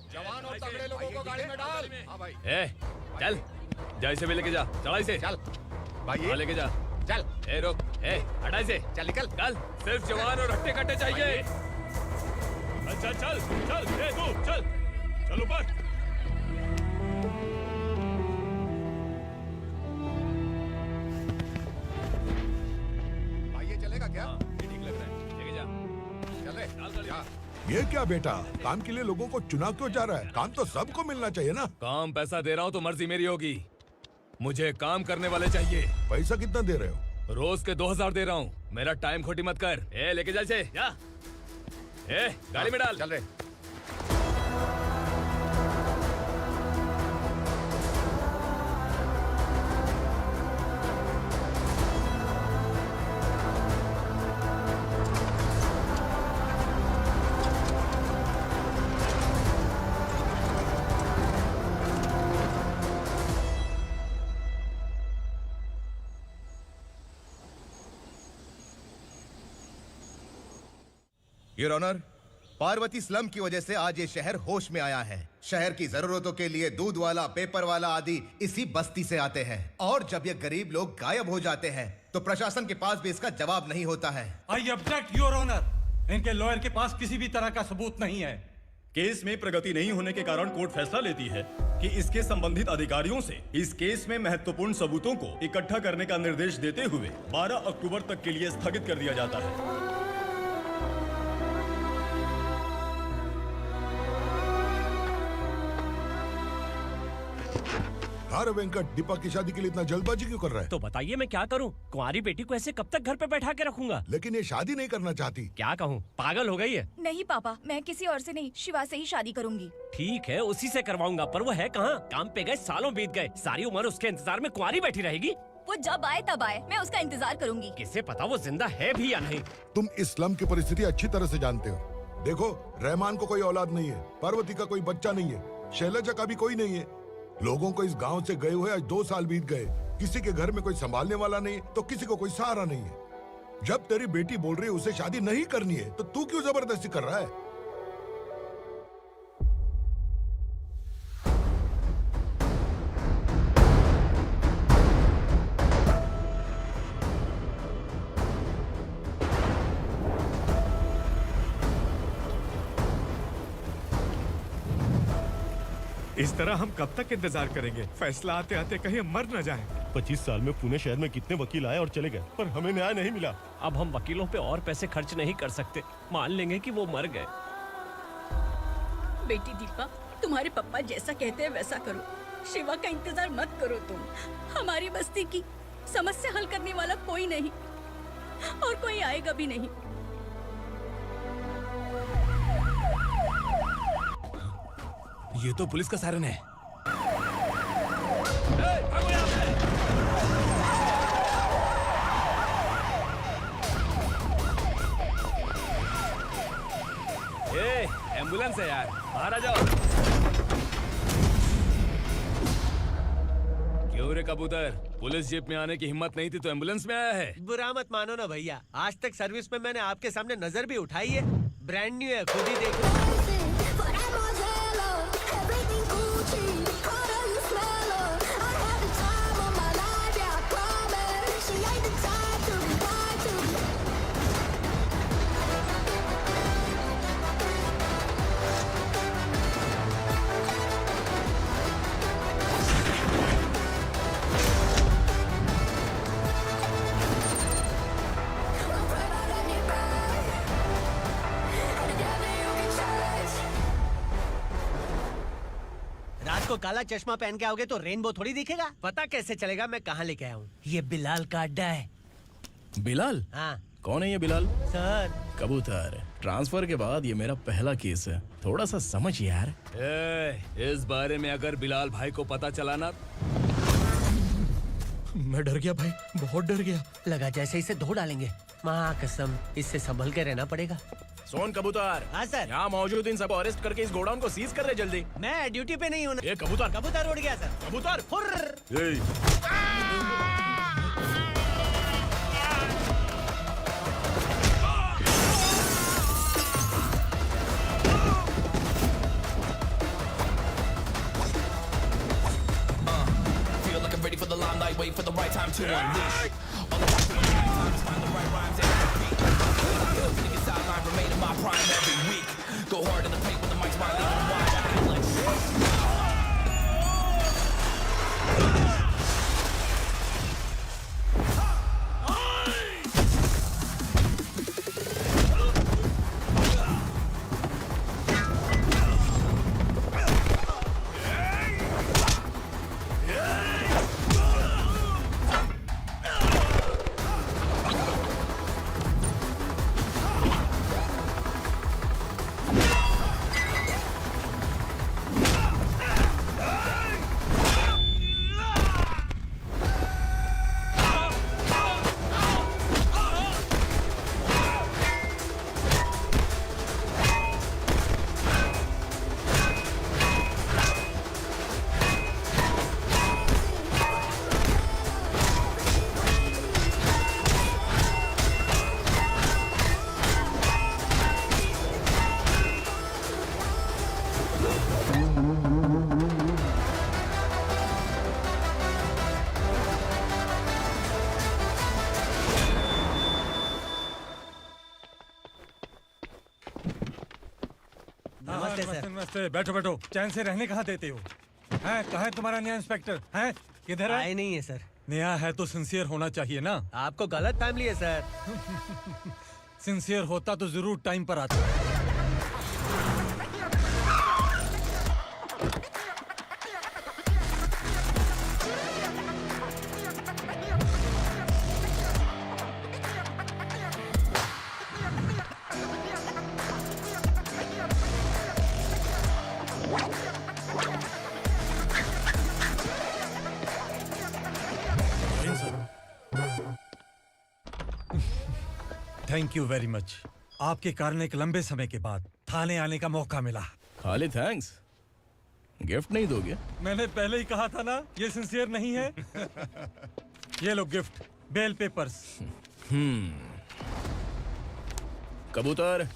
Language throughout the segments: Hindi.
जवान और तगड़े लोगों को गाड़ी में डाल। हाँ भाई। चल जा इसे भी लेके जा, चढ़ा इसे। चल भाई ये लेके जा। चल। रुक, हटा इसे। चल निकल। चल, सिर्फ जवान और हट्टे कट्टे चाहिए। चल चल चल तू चल, चल ऊपर। भाई ये चलेगा क्या? ये ठीक लग रहा है, लेके जा। चल रे जा। ये क्या बेटा, काम के लिए लोगों को चुना क्यों जा रहा है? काम तो सबको मिलना चाहिए ना। काम पैसा दे रहा हूँ तो मर्जी मेरी होगी, मुझे काम करने वाले चाहिए। पैसा कितना दे रहे हो? रोज के 2000 दे रहा हूँ, मेरा टाइम खोटी मत कर। लेके जा इसे, जा। गाड़ी में डाल। चल रे। योर ऑनर, पार्वती स्लम की वजह से आज ये शहर होश में आया है। शहर की जरूरतों के लिए दूध वाला, पेपर वाला आदि इसी बस्ती से आते हैं, और जब ये गरीब लोग गायब हो जाते हैं तो प्रशासन के पास भी इसका जवाब नहीं होता है। आई ऑब्जेक्ट योर ऑनर, इनके लॉयर के पास किसी भी तरह का सबूत नहीं है। केस में प्रगति नहीं होने के कारण कोर्ट फैसला लेती है कि इसके संबंधित अधिकारियों से इस केस में महत्वपूर्ण सबूतों को इकट्ठा करने का निर्देश देते हुए 12 अक्टूबर तक के लिए स्थगित कर दिया जाता है। अरे वेंकट, दीपक की शादी के लिए इतना जल्दबाजी क्यों कर रहा है? तो बताइए मैं क्या करूं? कुंवारी बेटी को ऐसे कब तक घर पे बैठा के रखूंगा? लेकिन ये शादी नहीं करना चाहती। क्या कहूं, पागल हो गई है। नहीं पापा, मैं किसी और से नहीं, शिवा से ही शादी करूंगी। ठीक है, उसी से करवाऊंगा, पर वो है कहाँ? काम पे गए सालों बीत गए, सारी उम्र उसके इंतजार में कुंवारी बैठी रहेगी। वो जब आए तब आए, मैं उसका इंतजार करूंगी। किसे पता वो जिंदा है भी या नहीं। तुम इस्लाम की परिस्थिति अच्छी तरह से जानते हो। देखो, रहमान को कोई औलाद नहीं है, पार्वती का कोई बच्चा नहीं है, शैलजा का भी कोई नहीं है। लोगों को इस गांव से गए हुए आज 2 साल बीत गए। किसी के घर में कोई संभालने वाला नहीं, तो किसी को कोई सहारा नहीं है। जब तेरी बेटी बोल रही है उसे शादी नहीं करनी है, तो तू क्यों जबरदस्ती कर रहा है? इस तरह हम कब तक इंतजार करेंगे? फैसला आते आते कहीं हम मर न जाएं। 25 साल में पुणे शहर में कितने वकील आए और चले गए, पर हमें न्याय नहीं मिला। अब हम वकीलों पे और पैसे खर्च नहीं कर सकते, मान लेंगे कि वो मर गए। बेटी दीपा, तुम्हारे पापा जैसा कहते हैं वैसा करो। शिवा का इंतजार मत करो तुम। हमारी बस्ती की समस्या हल करने वाला कोई नहीं, और कोई आएगा भी नहीं। ये तो पुलिस का सायरन है। एम्बुलेंस है यार, बाहर आ जाओ। क्यों रे कबूतर, पुलिस जीप में आने की हिम्मत नहीं थी तो एम्बुलेंस में आया है? बुरा मत मानो ना भैया, आज तक सर्विस में मैंने आपके सामने नजर भी उठाई है। ब्रांड न्यू है, खुद ही देखो। को काला चश्मा पहन के आओगे तो रेनबो थोड़ी दिखेगा। पता कैसे चलेगा मैं कहाँ लेके आया हूँ? ये बिलाल का अड्डा है। बिलाल? हाँ। कौन है ये बिलाल? सर कबूतर, ट्रांसफर के बाद ये मेरा पहला केस है, थोड़ा सा समझ यार। इस बारे में अगर बिलाल भाई को पता चला ना, मैं डर गया भाई, बहुत डर गया। लगा जैसे इसे धो डालेंगे। माँ कसम, इससे संभल के रहना पड़ेगा। सोन कबूतर। हाँ सर। यहाँ मौजूद इन सबको अरेस्ट करके इस गोडाउन को सीज कर रहे जल्दी। मैं ड्यूटी पे नहीं हूँ। ये कबूतर। कबूतर उड़ गया सर। कबूतर। wait for the right time to unleash. All the time is find the right rhymes and repeat. Hills niggas sideline remain in my prime every week. Go hard in the paint when the mic's right, leave them wide. I feel like नमस्ते, बैठो बैठो। चैन से रहने कहाँ देते हो? हैं, कहाँ है तुम्हारा नया इंस्पेक्टर? हैं, किधर है? आए नहीं है सर। नया है तो सिंसियर होना चाहिए ना। आपको गलत फैमिली है सर। सिंसियर होता तो जरूर टाइम पर आता। Thank you very much. आपके कारण एक लंबे समय के बाद थाने आने का मौका मिला। खाली थैंक्स, गिफ्ट नहीं दोगे? मैंने पहले ही कहा था ना, ये सिंसियर नहीं है। ये लो गिफ्ट, बेल पेपर्स। कबूतर।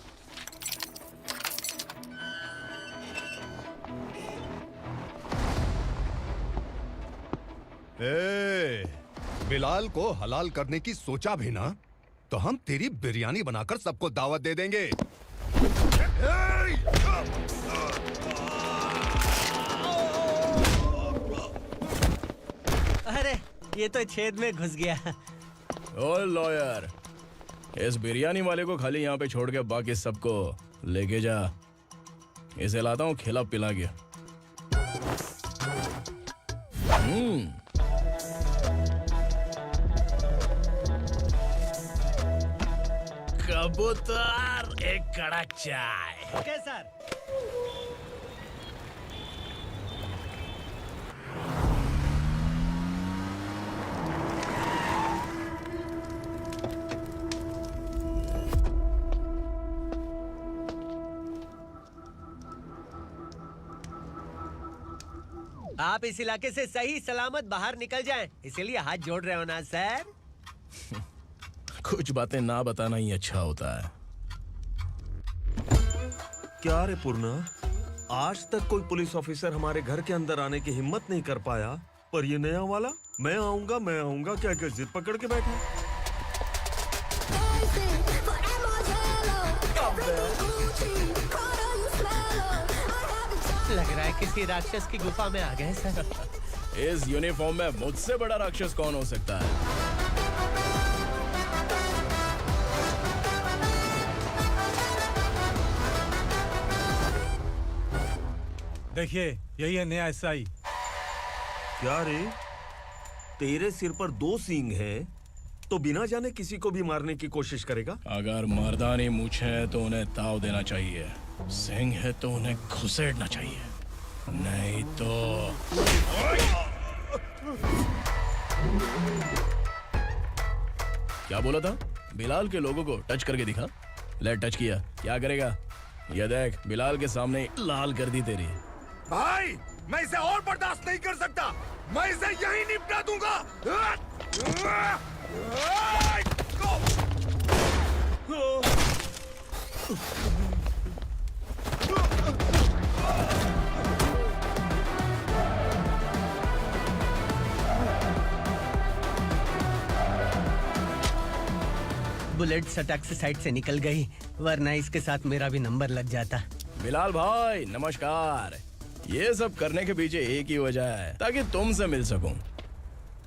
बिलाल को हलाल करने की सोचा भी ना, तो हम तेरी बिरयानी बनाकर सबको दावत दे देंगे। अरे ये तो छेद में घुस गया। ओ लॉयर, इस बिरयानी वाले को खाली यहाँ पे छोड़ के बाकी सबको लेके जा। इसे लाता हूँ खिला पिला के। कबूतर, एक कड़क चाय। Okay sir. आप इस इलाके से सही सलामत बाहर निकल जाएं, इसीलिए हाथ जोड़ रहे हो ना सर। कुछ बातें ना बताना ही अच्छा होता है। क्या रे पूर्णा, आज तक कोई पुलिस ऑफिसर हमारे घर के अंदर आने की हिम्मत नहीं कर पाया, पर ये नया वाला मैं आऊंगा क्या क्या जिद पकड़ के बैठा। लग रहा है किसी राक्षस की गुफा में आ गए सर। इस यूनिफॉर्म में मुझसे बड़ा राक्षस कौन हो सकता है? देखिए, यही है नया एसआई। क्या रे, तेरे सिर पर 2 सींग हैं, तो बिना जाने किसी को भी मारने की कोशिश करेगा? अगर मर्दानी मूंछ है तो उन्हें ताव देना चाहिए, सिंह है तो उन्हें घुसेड़ना चाहिए, नहीं तो। क्या बोला था? बिलाल के लोगों को टच करके दिखा। ले टच किया, क्या करेगा? ये देख, बिलाल के सामने लाल कर दी तेरी। भाई, मैं इसे और बर्दाश्त नहीं कर सकता। मैं इसे यहीं निपटा दूंगा। बुलेट सटक से साइड से निकल गई, वरना इसके साथ मेरा भी नंबर लग जाता। बिलाल भाई नमस्कार। ये सब करने के पीछे एक ही वजह है, ताकि तुमसे मिल सकूं।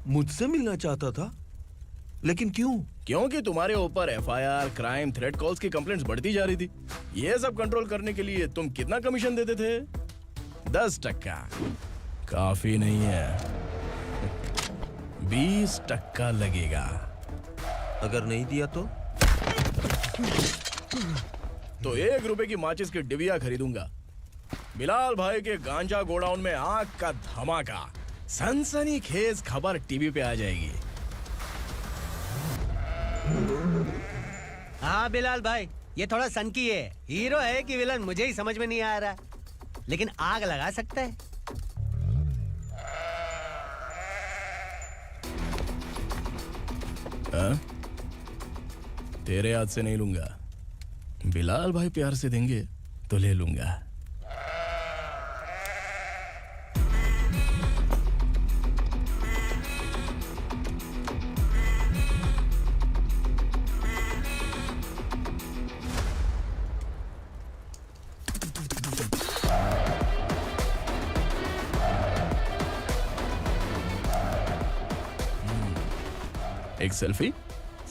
मुझसे मिलना चाहता था, लेकिन क्यों? क्योंकि तुम्हारे ऊपर एफआईआर, क्राइम, थ्रेट कॉल्स की कंप्लेंट्स बढ़ती जा रही थी। ये सब कंट्रोल करने के लिए तुम कितना कमीशन देते थे? 10%। काफी नहीं है, 20% लगेगा। अगर नहीं दिया तो 1 रुपए की माचिस की डिबिया खरीदूंगा। बिलाल भाई के गांजा गोडाउन में आग का धमाका, सनसनीखेज खबर टीवी पे आ जाएगी। हाँ बिलाल भाई, ये थोड़ा सनकी है। हीरो है कि विलन मुझे ही समझ में नहीं आ रहा, लेकिन आग लगा सकता है। हाँ? तेरे हाथ से नहीं लूंगा, बिलाल भाई प्यार से देंगे तो ले लूंगा। एक सेल्फी?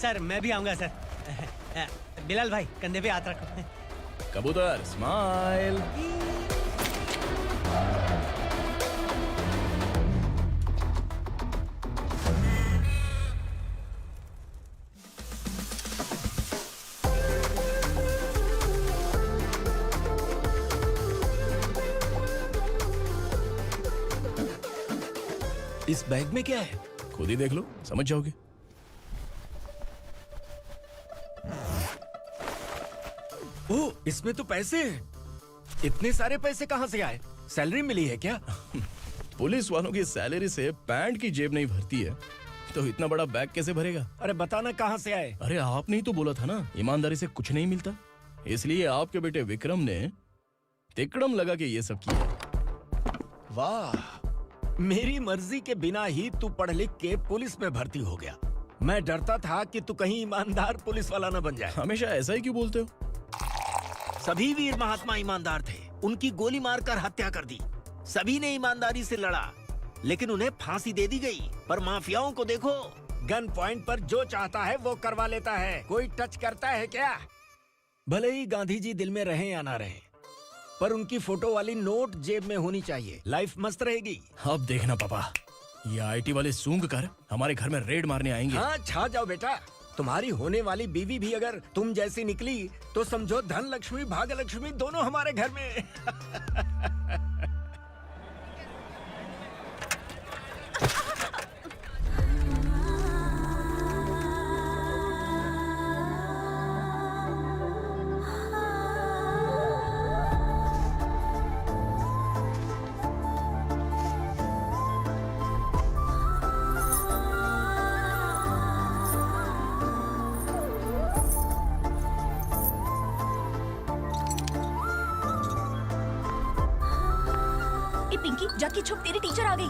सर मैं भी आऊंगा सर। बिलाल भाई कंधे पे हाथ रखो। कबूतर स्माइल। इस बैग में क्या है? खुद ही देख लो, समझ जाओगे। ओह, इसमें तो पैसे हैं। इतने सारे पैसे कहाँ से आए? सैलरी मिली है क्या? पुलिस वालों की सैलरी से पैंट की जेब नहीं भरती है, तो इतना बड़ा बैग कैसे भरेगा? अरे बताना कहाँ से आए? अरे आपने ही तो बोला था ना, ईमानदारी से कुछ नहीं मिलता। इसलिए आपके बेटे विक्रम ने तिकड़म लगा के ये सब किया। वाह, मेरी मर्जी के बिना ही तू पढ़ लिख के पुलिस में भर्ती हो गया। मैं डरता था कि तू कहीं ईमानदार पुलिस वाला न बन जाए। हमेशा ऐसा ही क्यों बोलते हो? सभी वीर महात्मा ईमानदार थे, उनकी गोली मारकर हत्या कर दी। सभी ने ईमानदारी से लड़ा, लेकिन उन्हें फांसी दे दी गई। पर माफियाओं को देखो, गन पॉइंट पर जो चाहता है वो करवा लेता है। कोई टच करता है क्या? भले ही गांधी जी दिल में रहे या ना रहे, पर उनकी फोटो वाली नोट जेब में होनी चाहिए। लाइफ मस्त रहेगी। अब देखना पापा, ये आईटी वाले सूंघ कर हमारे घर में रेड मारने आएंगे। हाँ, छा जाओ बेटा। तुम्हारी होने वाली बीवी भी अगर तुम जैसी निकली तो समझो धन लक्ष्मी भाग्य लक्ष्मी दोनों हमारे घर में। पिंकी, जाके छुप, तेरी टीचर आ गई।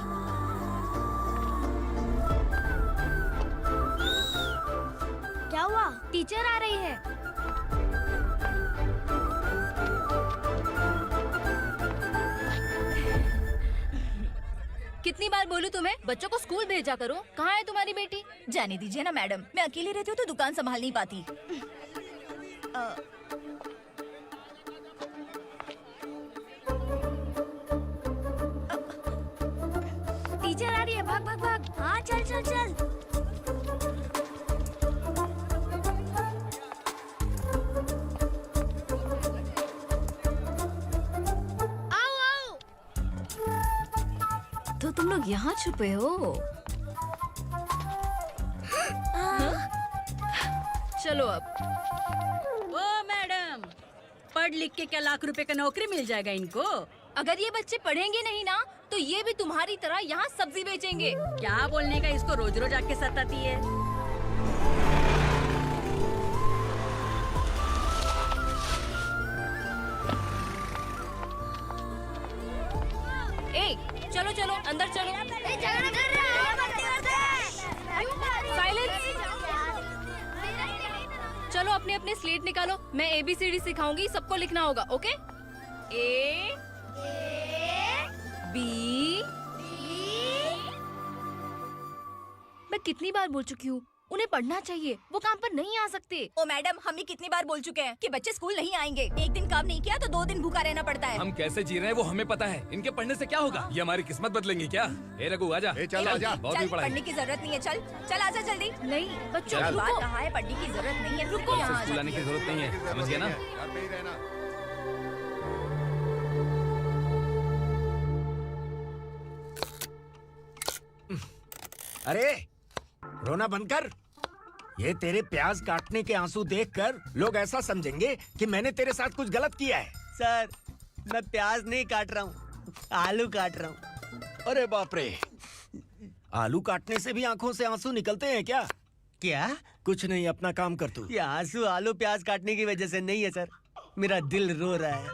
क्या हुआ? टीचर आ रही है। कितनी बार बोलूं तुम्हें, बच्चों को स्कूल भेजा करो। कहाँ है तुम्हारी बेटी? जाने दीजिए ना मैडम, मैं अकेली रहती हूँ तो दुकान संभाल नहीं पाती। टीचर आ रही है, भाग भाग भाग। हाँ चल चल चल। आओ आओ। तो तुम लोग यहाँ छुपे हो? चलो अब। ओ मैडम, पढ़ लिख के क्या लाख रुपए का नौकरी मिल जाएगा इनको? अगर ये बच्चे पढ़ेंगे नहीं ना, तो ये भी तुम्हारी तरह यहाँ सब्जी बेचेंगे। क्या बोलने का, इसको रोज रोज आके सताती है। ए, चलो चलो अंदर चलो। साइलेंस। अपने अपने स्लेट निकालो, मैं ABCD सिखाऊंगी, सबको लिखना होगा, ओके? A B। मैं कितनी बार बोल चुकी हूँ, उन्हें पढ़ना चाहिए, वो काम पर नहीं आ सकते। ओ मैडम, हम भी कितनी बार बोल चुके हैं कि बच्चे स्कूल नहीं आएंगे। एक दिन काम नहीं किया तो 2 दिन भूखा रहना पड़ता है। हम कैसे जी रहे हैं वो हमें पता है, इनके पढ़ने से क्या होगा? ये हमारी किस्मत बदलेंगी क्या? ए रघु आजा। चल आजा। बहुत भी पढ़ाई। पढ़ने की जरूरत नहीं है, चल चल आजा जल्दी। नहीं बच्चों चल। रुको। कहा है पढ़ने की जरूरत नहीं है, रुको। यहाँ आ स्कूल आने की जाती है। जरूरत नहीं है, समझ गया ना? घर पे ही रहना। अरे रोना बंद कर। ये तेरे प्याज काटने के आंसू देखकर लोग ऐसा समझेंगे कि मैंने तेरे साथ कुछ गलत किया है। सर, मैं प्याज नहीं काट रहा हूँ, आलू काट रहा हूँ। अरे बाप रे, आलू काटने से भी आंखों से आंसू निकलते हैं क्या? क्या? कुछ नहीं, अपना काम कर तू। ये आंसू आलू प्याज काटने की वजह से नहीं है सर, मेरा दिल रो रहा है।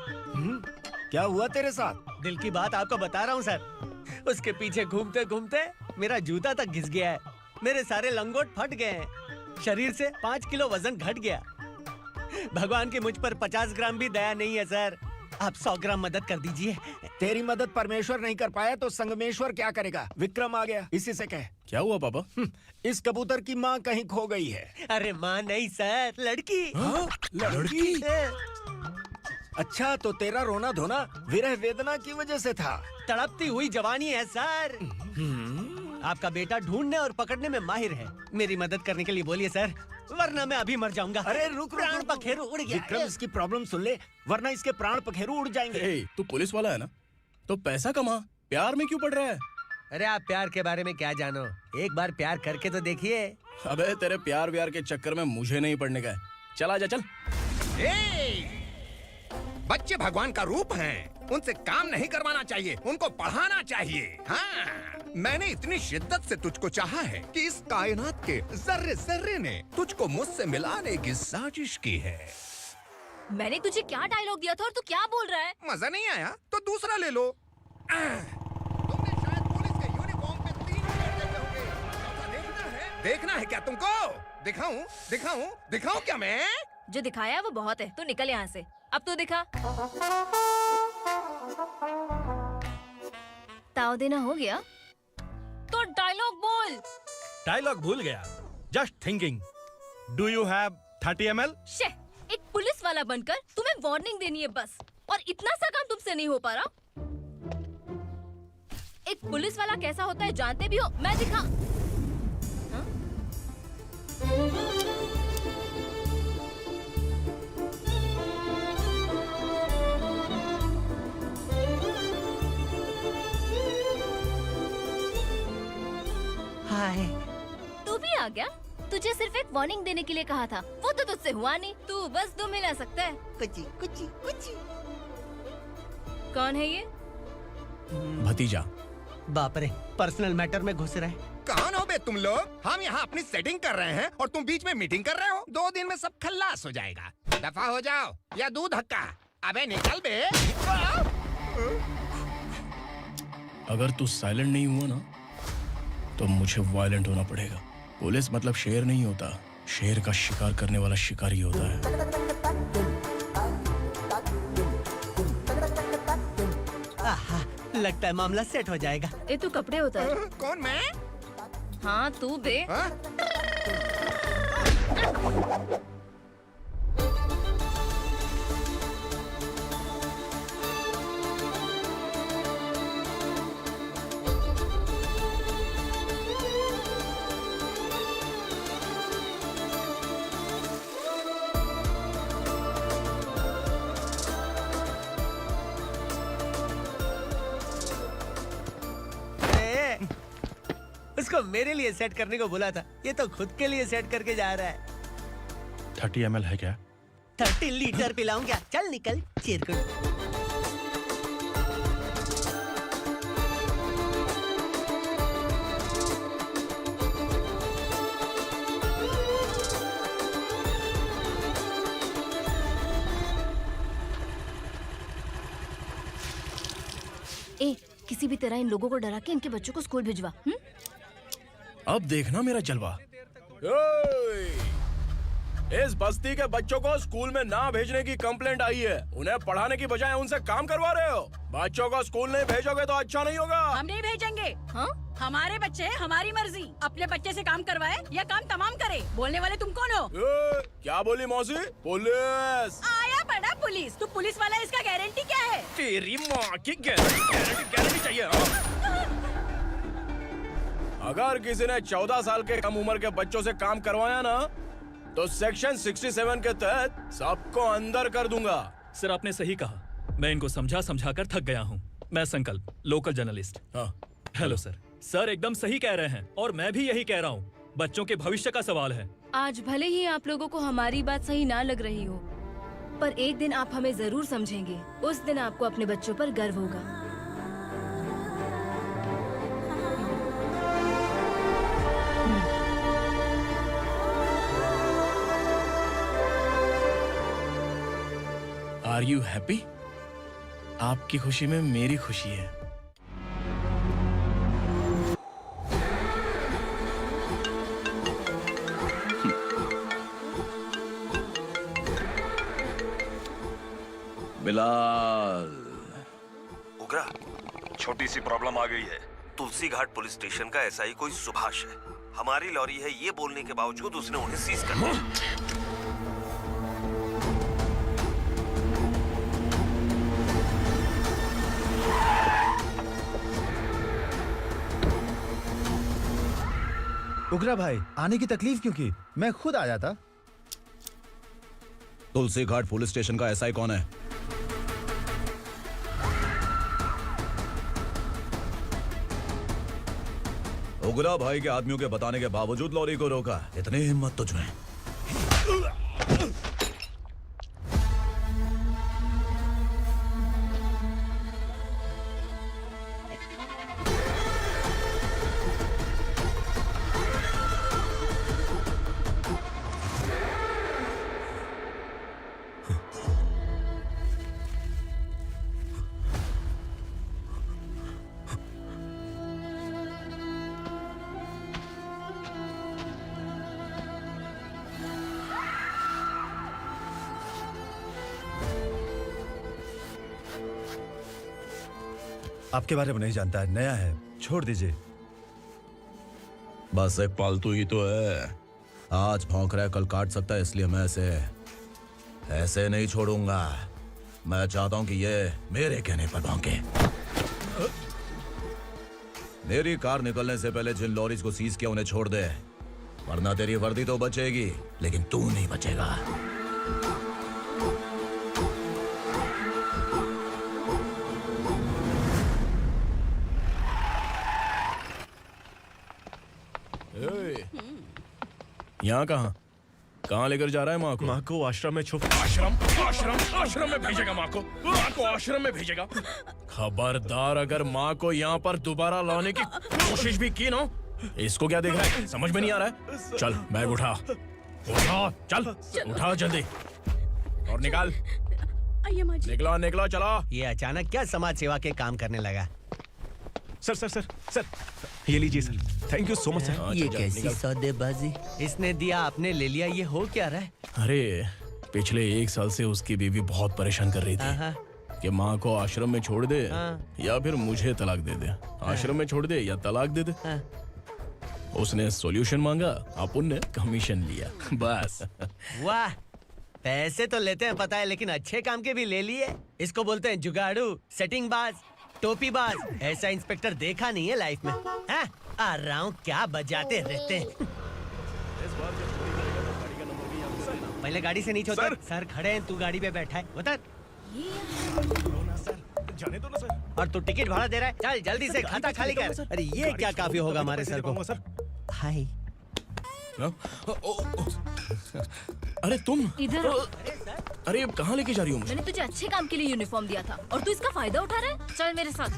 क्या हुआ तेरे साथ? दिल की बात आपको बता रहा हूँ सर। उसके पीछे घूमते घूमते मेरा जूता तक घिस गया है, मेरे सारे लंगोट फट गए हैं, शरीर से 5 किलो वजन घट गया। भगवान की मुझ पर 50 ग्राम भी दया नहीं है सर, आप 100 ग्राम मदद कर दीजिए। तेरी मदद परमेश्वर नहीं कर पाया तो संगमेश्वर क्या करेगा? विक्रम आ गया, इसी से कह। क्या हुआ पापा? इस कबूतर की माँ कहीं खो गई है। अरे माँ नहीं सर, लड़की। लड़की? अच्छा, तो तेरा रोना धोना विरह वेदना की वजह से था। तड़पती हुई जवानी है सर। आपका बेटा ढूंढने और पकड़ने में माहिर है, मेरी मदद करने के लिए बोलिए सर, वरना मैं अभी मर जाऊंगा। अरे रुक, प्राण पखेरु उड़ गया। विक्रम, इसकी प्रॉब्लम सुन ले, वरना इसके प्राण पखेरु उड़ जाएंगे। ए, तू पुलिस वाला है ना, तो पैसा कमा, प्यार में क्यों पड़ रहा है? अरे आप प्यार के बारे में क्या जानो, एक बार प्यार करके तो देखिए। अबे तेरे प्यार व्यार के चक्कर में मुझे नहीं पड़ने का है, चल आजा चल। बच्चे भगवान का रूप हैं, उनसे काम नहीं करवाना चाहिए, उनको पढ़ाना चाहिए। हाँ, मैंने इतनी शिद्दत से तुझको चाहा है कि इस कायनात के जर्रे जर्रे ने तुझको मुझसे मिलाने की साजिश की है। मैंने तुझे क्या डायलॉग दिया था और तू क्या बोल रहा है? मजा नहीं आया तो दूसरा ले लो। तुमने शायद पुलिस के यूनिफॉर्म पे 3 शेर देखे होंगे। ऐसा देखना है क्या तुमको? दिखाऊं दिखाऊं दिखाऊं क्या मैं? जो दिखाया है वो बहुत है, तू निकल यहाँ से। अब तू दिखा। ताव देना हो गया तो डायलॉग बोल। डायलॉग भूल गया। Just thinking, do you have 30 ml? शे, एक पुलिस वाला बनकर तुम्हें वार्निंग देनी है बस, और इतना सा काम तुमसे नहीं हो पा रहा। एक पुलिस वाला कैसा होता है जानते भी हो? मैं दिखा। हाय। तू भी आ गया? तुझे सिर्फ एक वार्निंग देने के लिए कहा था, वो तो तुझसे हुआ नहीं। तू बस 2 मिला सकता है। कुछ कुछ कुछ। कौन है ये? भतीजा। बाप रे, पर्सनल मैटर में घुस रहे। कौन हो बे तुम लोग? हम यहाँ अपनी सेटिंग कर रहे हैं और तुम बीच में मीटिंग कर रहे हो। 2 दिन में सब खल्लास हो जाएगा। दफा हो जाओ या दूध हक्का। अबे निकल बे। अगर तू साइलेंट नहीं हुआ ना तो मुझे वायलेंट होना पड़ेगा। पुलिस मतलब शेर नहीं होता, शेर का शिकार करने वाला शिकारी होता है। आहा, लगता है मामला सेट हो जाएगा। ये तू कपड़े होता है। कौन मैं? हाँ तू बे। उसको मेरे लिए सेट करने को बोला था, ये तो खुद के लिए सेट करके जा रहा है। 30 ml है क्या? 30 लीटर पिलाऊं क्या? चल निकल चिरकुट। ए, किसी भी तरह इन लोगों को डरा के इनके बच्चों को स्कूल भिजवा। अब देखना मेरा जलवा। इस बस्ती के बच्चों को स्कूल में ना भेजने की कंप्लेंट आई है। उन्हें पढ़ाने की बजाय उनसे काम करवा रहे हो। बच्चों को स्कूल नहीं भेजोगे तो अच्छा नहीं होगा। हम नहीं भेजेंगे। हाँ? हमारे बच्चे हमारी मर्जी। अपने बच्चे से काम करवाए या काम तमाम करे। बोलने वाले तुम कौन हो? क्या बोली मौसी? पुलिस आया बड़ा पुलिस। तू पुलिस वाला, इसका गारंटी क्या है? तेरी माँ की गारंटी चाहिए। अगर किसी ने 14 साल के कम उम्र के बच्चों से काम करवाया ना तो सेक्शन 67 के तहत सबको अंदर कर दूंगा। सर आपने सही कहा। मैं इनको समझा कर थक गया हूँ। मैं संकल्प, local journalist. Hello sir. Sir एकदम सही कह रहे हैं और मैं भी यही कह रहा हूँ। बच्चों के भविष्य का सवाल है। आज भले ही आप लोगों को हमारी बात सही ना लग रही हो, पर एक दिन आप हमें जरूर समझेंगे। उस दिन आपको अपने बच्चों पर गर्व होगा। Are you happy? आपकी खुशी में मेरी खुशी है। बिलाल। उगरा, छोटी सी प्रॉब्लम आ गई है। तुलसी घाट पुलिस स्टेशन का एसआई कोई सुभाष है। हमारी लॉरी है ये बोलने के बावजूद उसने उन्हें सीज कर दिया। उगरा भाई, आने की तकलीफ क्यों की? मैं खुद आ जाता। तुलसी घाट पुलिस स्टेशन का एसआई कौन है? उगरा भाई के आदमियों के बताने के बावजूद लॉरी को रोका। इतनी हिम्मत तुझमें? आपके बारे में नहीं जानता है, नया है, छोड़ दीजिए। बस एक पालतू ही तो है। आज भौंक रहा है, कल काट सकता है, इसलिए मैं ऐसे नहीं छोड़ूंगा। मैं चाहता हूं कि ये मेरे कहने पर भौंके। मेरी कार निकलने से पहले जिन लॉरीज को सीज किया उन्हें छोड़ दे, वरना तेरी वर्दी तो बचेगी लेकिन तू नहीं बचेगा। यहाँ कहाँ लेकर जा रहा है माँ को? माँ को आश्रम में छुप। आश्रम में भेजेगा माँ को? माँ को आश्रम में भेजेगा? खबरदार, अगर माँ को यहाँ पर दोबारा लाने की कोशिश भी की ना। इसको क्या देख रहा है? समझ में नहीं आ रहा है? चल बैग उठा, चल उठा जल्दी और निकाल। निकला चला। ये अचानक क्या समाज सेवा के काम करने लगा? सर ये लीजिए sir. Thank you so much sir. ये कैसी सौदेबाजी? इसने दिया, आपने ले लिया, ये हो क्या रहा है? अरे पिछले 1 साल से उसकी बीवी बहुत परेशान कर रही थी कि माँ को आश्रम में छोड़ दे या फिर मुझे तलाक दे दे। आश्रम में छोड़ दे या तलाक दे दे। उसने सॉल्यूशन मांगा, अपुन ने कमीशन लिया, बस। वाह, पैसे तो लेते हैं पता है, लेकिन अच्छे काम के भी ले लिए। इसको बोलते हैं जुगाड़ू, सेटिंग बाज, टोपी बाज। ऐसा इंस्पेक्टर देखा नहीं है लाइफ में। हाँ? आ रहा हूँ, क्या बजाते रहते हैं। पहले गाड़ी से नीचे उतर। सर खड़े हैं, तू गाड़ी पे बैठा है, उतर। जाने दो ना सर। और तू टिकट भाड़ा दे रहा है? चल जल्दी से खाता खाली कर। अरे ये क्या काफी होगा हमारे सर को। हाय। अरे तुम इधर। अरे कहाँ लेके जा रही हो मुझे? मैंने तुझे अच्छे काम के लिए यूनिफॉर्म दिया था और तू इसका फायदा उठा रहा है। चल मेरे साथ।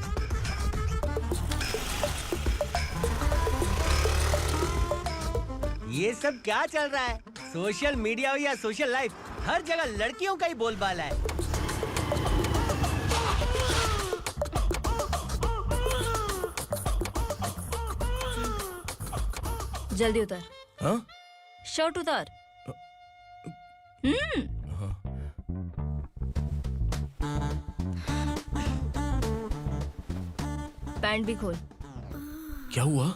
ये सब क्या चल रहा है? सोशल मीडिया हो या सोशल लाइफ, हर जगह लड़कियों का ही बोलबाला है। जल्दी उतर। हाँ? शर्ट उतार। पैंट भी खोल। क्या हुआ?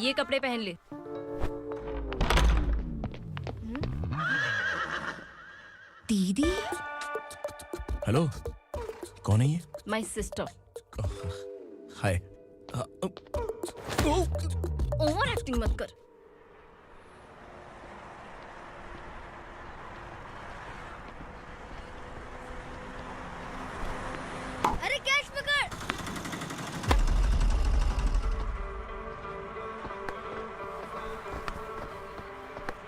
ये कपड़े पहन ले। दीदी। हेलो, कौन है ये? My sister. Hi. Over acting मत कर। अरे कैच पकड़।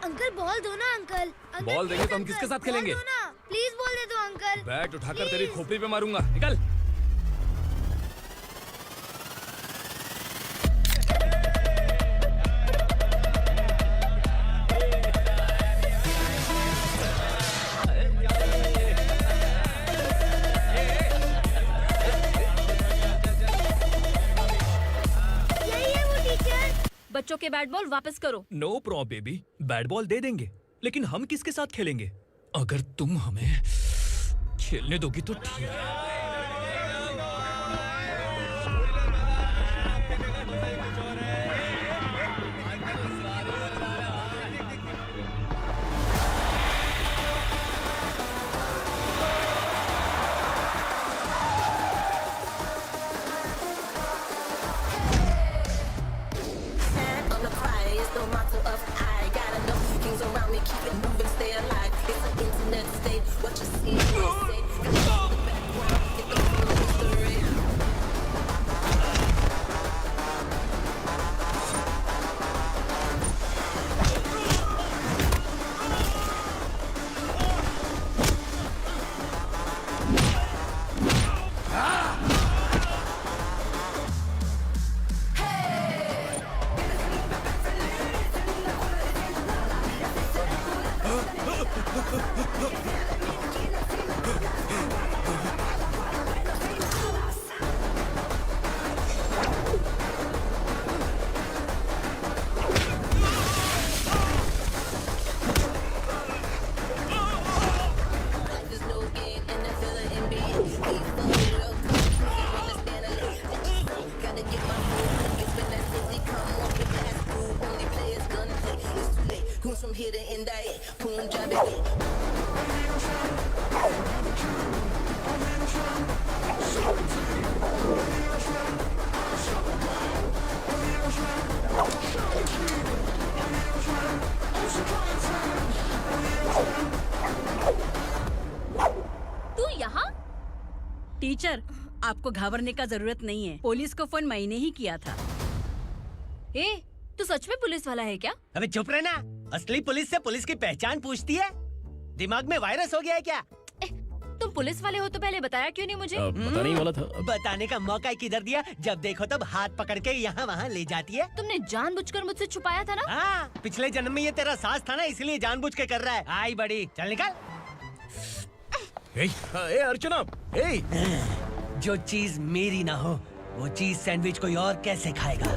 अंकल बॉल दो ना अंकल। बॉल देंगे तो हम किसके साथ खेलेंगे? प्लीज बॉल दे दो अंकल। बैट उठाकर तेरी खोपड़ी पे मारूंगा। निकल। बच्चों के बैट बॉल वापस करो। No problem baby, bat ball दे देंगे, लेकिन हम किसके साथ खेलेंगे? अगर तुम हमें खेलने दोगी तो ठीक है। टीचर, आपको घबराने का जरूरत नहीं है। पुलिस को फोन मैंने ही किया था। ए, तू सच में पुलिस वाला है क्या? अबे चुप रहना। असली पुलिस से पुलिस की पहचान पूछती है? दिमाग में वायरस हो गया है क्या? तुम पुलिस वाले हो तो पहले बताया क्यों नहीं मुझे? बताने ही वाला था। बताने का मौका किधर दिया? जब देखो तब हाथ पकड़ के यहाँ वहाँ ले जाती है। तुमने जानबूझकर मुझसे छुपाया था ना? हाँ, पिछले जन्म में ये तेरा सास था ना, इसलिए जानबूझ के कर रहा है। आई बड़ी, चल निकल। ए अर्चना, जो चीज मेरी ना हो वो चीज सैंडविच कोई और कैसे खाएगा?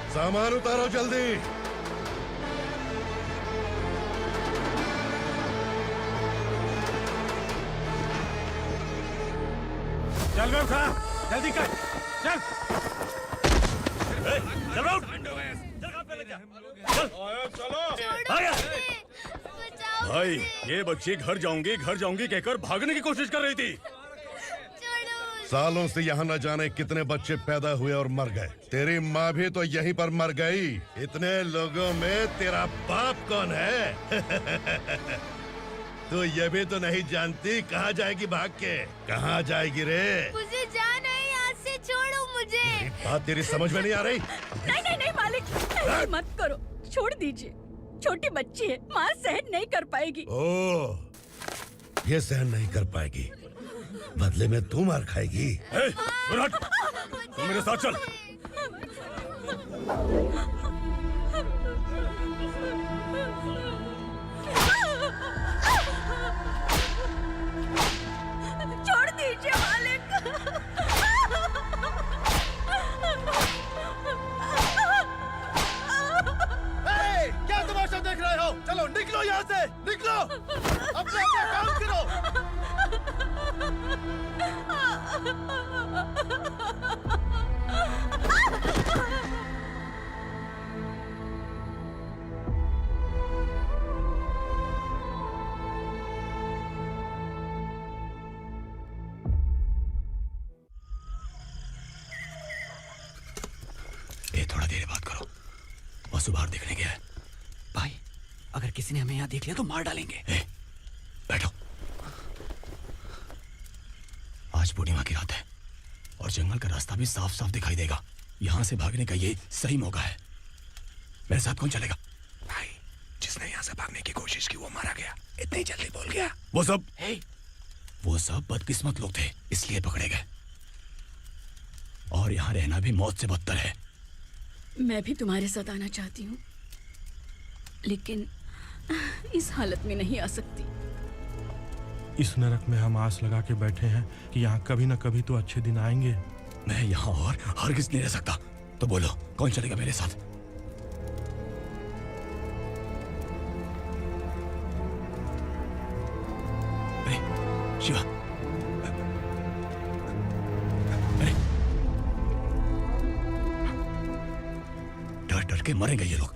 सामान उतारो जल्दी। चल बे उठा, जल्दी कर, चल। चल राउट, चलो भाई, ये बच्ची घर जाऊंगी कहकर भागने की कोशिश कर रही थी। सालों से यहाँ न जाने कितने बच्चे पैदा हुए और मर गए। तेरी माँ भी तो यहीं पर मर गई। इतने लोगों में तेरा बाप कौन है? तू ये भी तो नहीं जानती कहाँ जाएगी भाग के? कहाँ जाएगी रे? मुझे जाना है, यहाँ से छोड़ो मुझे। बात तेरी समझ में नहीं आ रही? नहीं मालिक, ऐसे मत करो, छोड़ दीजिए। छोटी बच्ची है, माँ सहन नहीं कर पाएगी। ओह, ये सहन नहीं कर पाएगी, बदले में तू मार खाएगी। तू मेरे साथ चल। छोड़ दीजिए मालिक। क्या तमाशा देख रहे हो? चलो निकलो यहाँ से, निकलो, अपना काम करो। ये थोड़ा देर बात करो, बसु बाहर देखने गया है। भाई, अगर किसी ने हमें यहाँ देख लिया तो मार डालेंगे। बैठो। आज पूर्णिमा की रात है और जंगल का रास्ता भी साफ साफ दिखाई देगा। यहाँ से भागने का ये सही मौका है। मेरे साथ कौन चलेगा? भाई, जिसने यहाँ से भागने की कोशिश की वो मारा गया। इतनी जल्दी बोल गया। वो सब बदकिस्मत लोग थे, इसलिए पकड़े गए। और यहाँ रहना भी मौत से बदतर है। मैं भी तुम्हारे साथ आना चाहती हूँ, लेकिन इस हालत में नहीं आ सकती। इस नरक में हम आस लगा के बैठे हैं कि यहाँ कभी न कभी तो अच्छे दिन आएंगे। मैं यहाँ और हरगिज़ नहीं रह सकता। तो बोलो, कौन चलेगा मेरे साथ? अरे शिवा, अरे डर डर के मरेंगे ये लोग।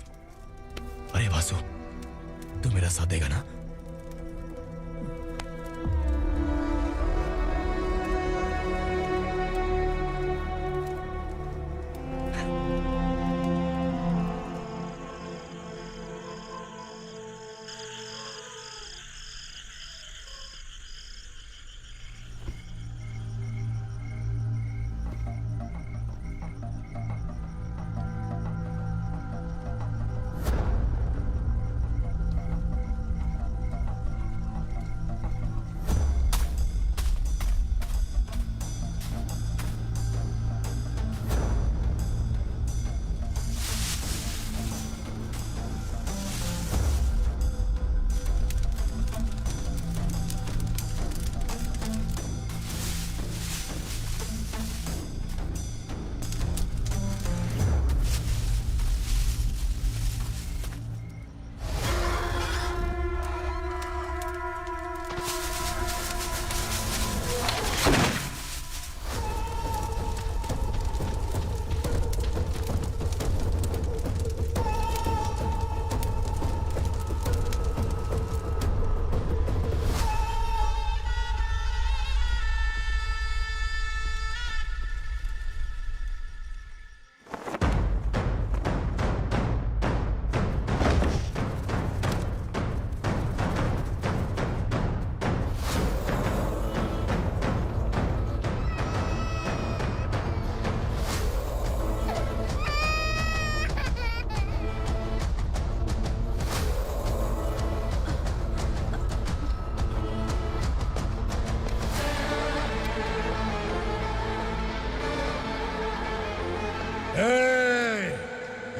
अरे वासु, तू मेरा साथ देगा ना?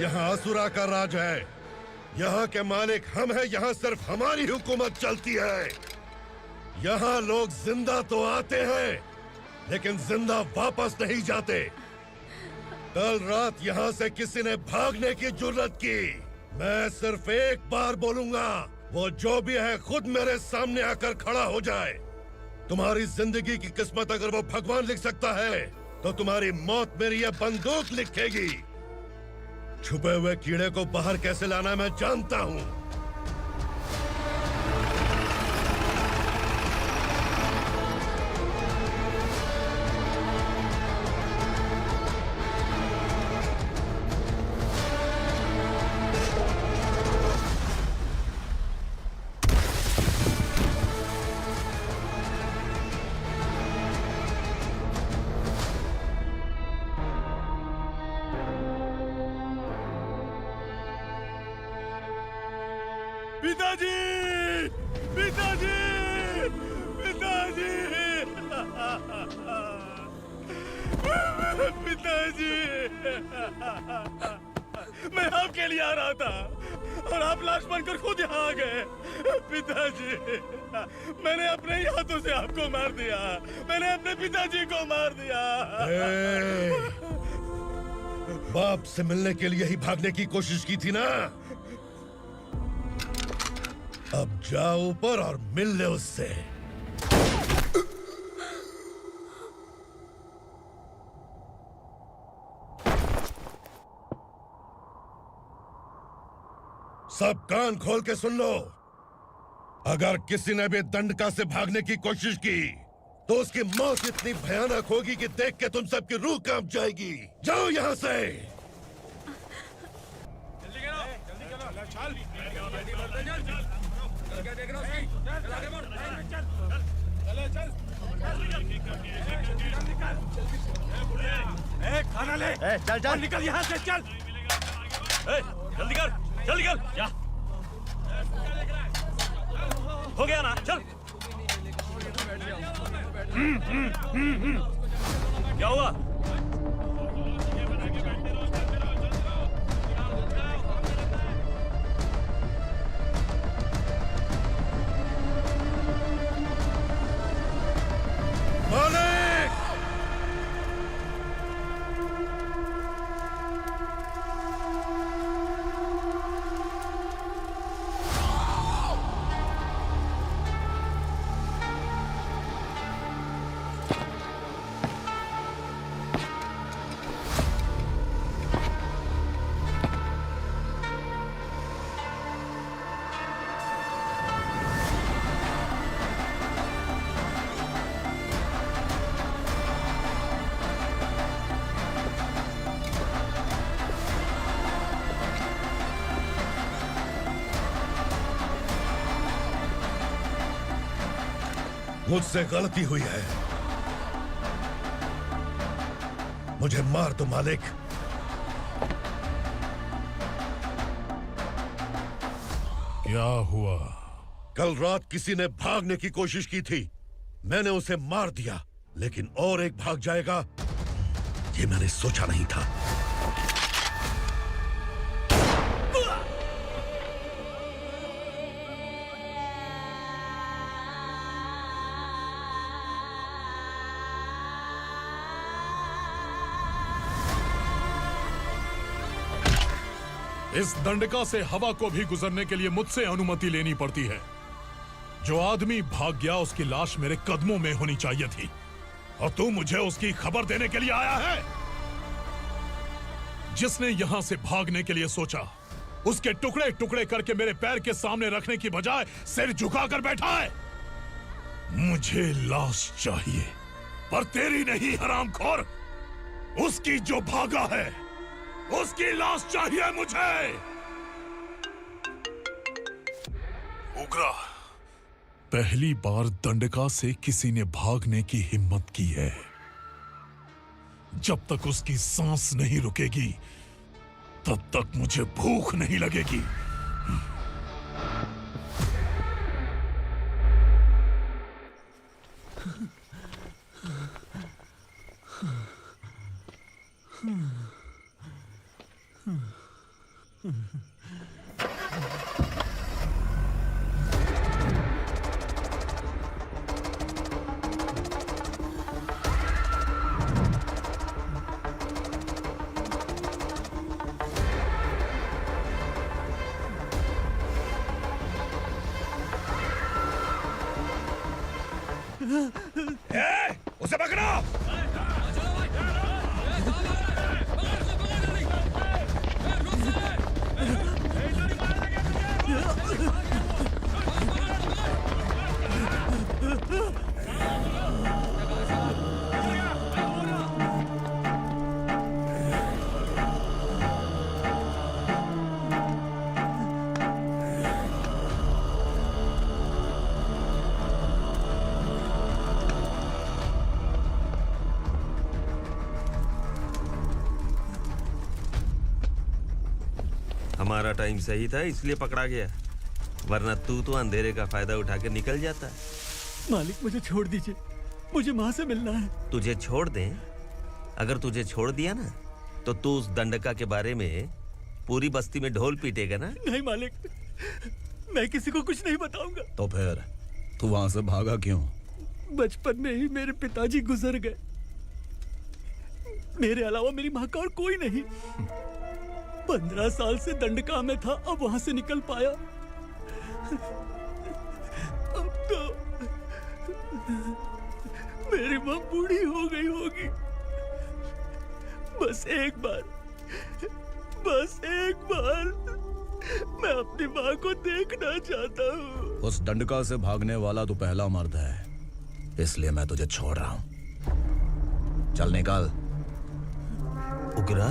यहाँ असुरा का राज है। यहाँ के मालिक हम हैं। यहाँ सिर्फ हमारी हुकूमत चलती है। यहाँ लोग जिंदा तो आते हैं, लेकिन जिंदा वापस नहीं जाते। कल रात यहाँ से किसी ने भागने की जुर्रत की, मैं सिर्फ एक बार बोलूंगा, वो जो भी है खुद मेरे सामने आकर खड़ा हो जाए। तुम्हारी जिंदगी की किस्मत अगर वो भगवान लिख सकता है तो तुम्हारी मौत मेरी ये बंदूक लिखेगी। छुपे हुए कीड़े को बाहर कैसे लाना मैं जानता हूँ। पिताजी, पिताजी, पिताजी, पिताजी, मैं आपके लिए आ रहा था और आप लाश बनकर खुद यहाँ आ गए। पिताजी, मैंने अपने ही हाथों से आपको मार दिया। मैंने अपने पिताजी को मार दिया। बाप से मिलने के लिए ही भागने की कोशिश की थी ना? अब जाओ ऊपर और मिल ले उससे। सब कान खोल के सुन लो। अगर किसी ने भी दंडका से भागने की कोशिश की तो उसकी मौत इतनी भयानक होगी कि देख के तुम सबकी रूह कांप जाएगी। जाओ यहाँ से। खाना ले। चल चल निकल यहाँ से, चल। जल्दी कर, चल निकल। जा। हो गया ना, चल। क्या हुआ? मालिक! मुझसे गलती हुई है, मुझे मार दो मालिक। क्या हुआ? कल रात किसी ने भागने की कोशिश की थी, मैंने उसे मार दिया, लेकिन और एक भाग जाएगा ये मैंने सोचा नहीं था। इस दंडका से हवा को भी गुजरने के लिए मुझसे अनुमति लेनी पड़ती है। जो आदमी भाग गया उसकी लाश मेरे कदमों में होनी चाहिए थी, और तू मुझे उसकी खबर देने के लिए आया है। जिसने यहां से भागने के लिए सोचा उसके टुकड़े टुकड़े करके मेरे पैर के सामने रखने की बजाय सिर झुकाकर बैठा है। मुझे लाश चाहिए, पर तेरी नहीं हरामखोर। उसकी जो भागा है उसकी लाश चाहिए मुझे। उग्रा, पहली बार दंडका से किसी ने भागने की हिम्मत की है। जब तक उसकी सांस नहीं रुकेगी तब तक मुझे भूख नहीं लगेगी। उसे पकड़ो। हमारा टाइम सही था इसलिए पकड़ा गया, वरना तू तो अंधेरे का फायदा उठा के निकल जाता। मालिक मुझे छोड़ दीजिए, मुझे माँ से मिलना है। तुझे छोड़ दें? अगर तुझे छोड़ दिया ना तो तू उस दंडका के बारे में पूरी बस्ती में ढोल पीटेगा ना। नहीं मालिक, मैं किसी को कुछ नहीं बताऊंगा। तो फिर तू वहां से भागा क्यों? बचपन में ही मेरे पिताजी गुजर गए, मेरे अलावा मेरी माँ का और कोई नहीं। 15 साल से दंडका में था, अब वहां से निकल पाया। अब तो मेरी माँ बूढ़ी हो गई होगी। बस एक बार मैं अपनी माँ को देखना चाहता हूँ। उस दंडका से भागने वाला तू पहला मर्द है, इसलिए मैं तुझे छोड़ रहा हूँ। चल निकल। उग्रा?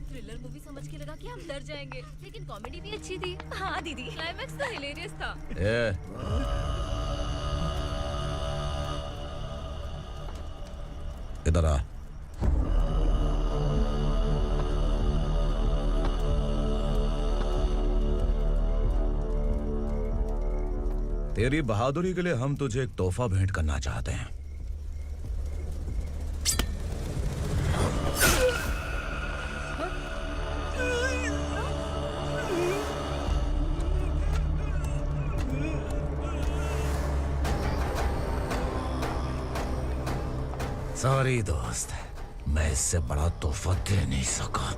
थ्रिलर मूवी समझ के लगा कि हम डर जाएंगे, लेकिन कॉमेडी भी अच्छी थी। हाँ दीदी, क्लाइमैक्स तो हिलेरियस था। इधर आ। तेरी बहादुरी के लिए हम तुझे एक तोहफा भेंट करना चाहते हैं। सॉरी दोस्त, मैं इससे बड़ा तोहफा दे नहीं सका।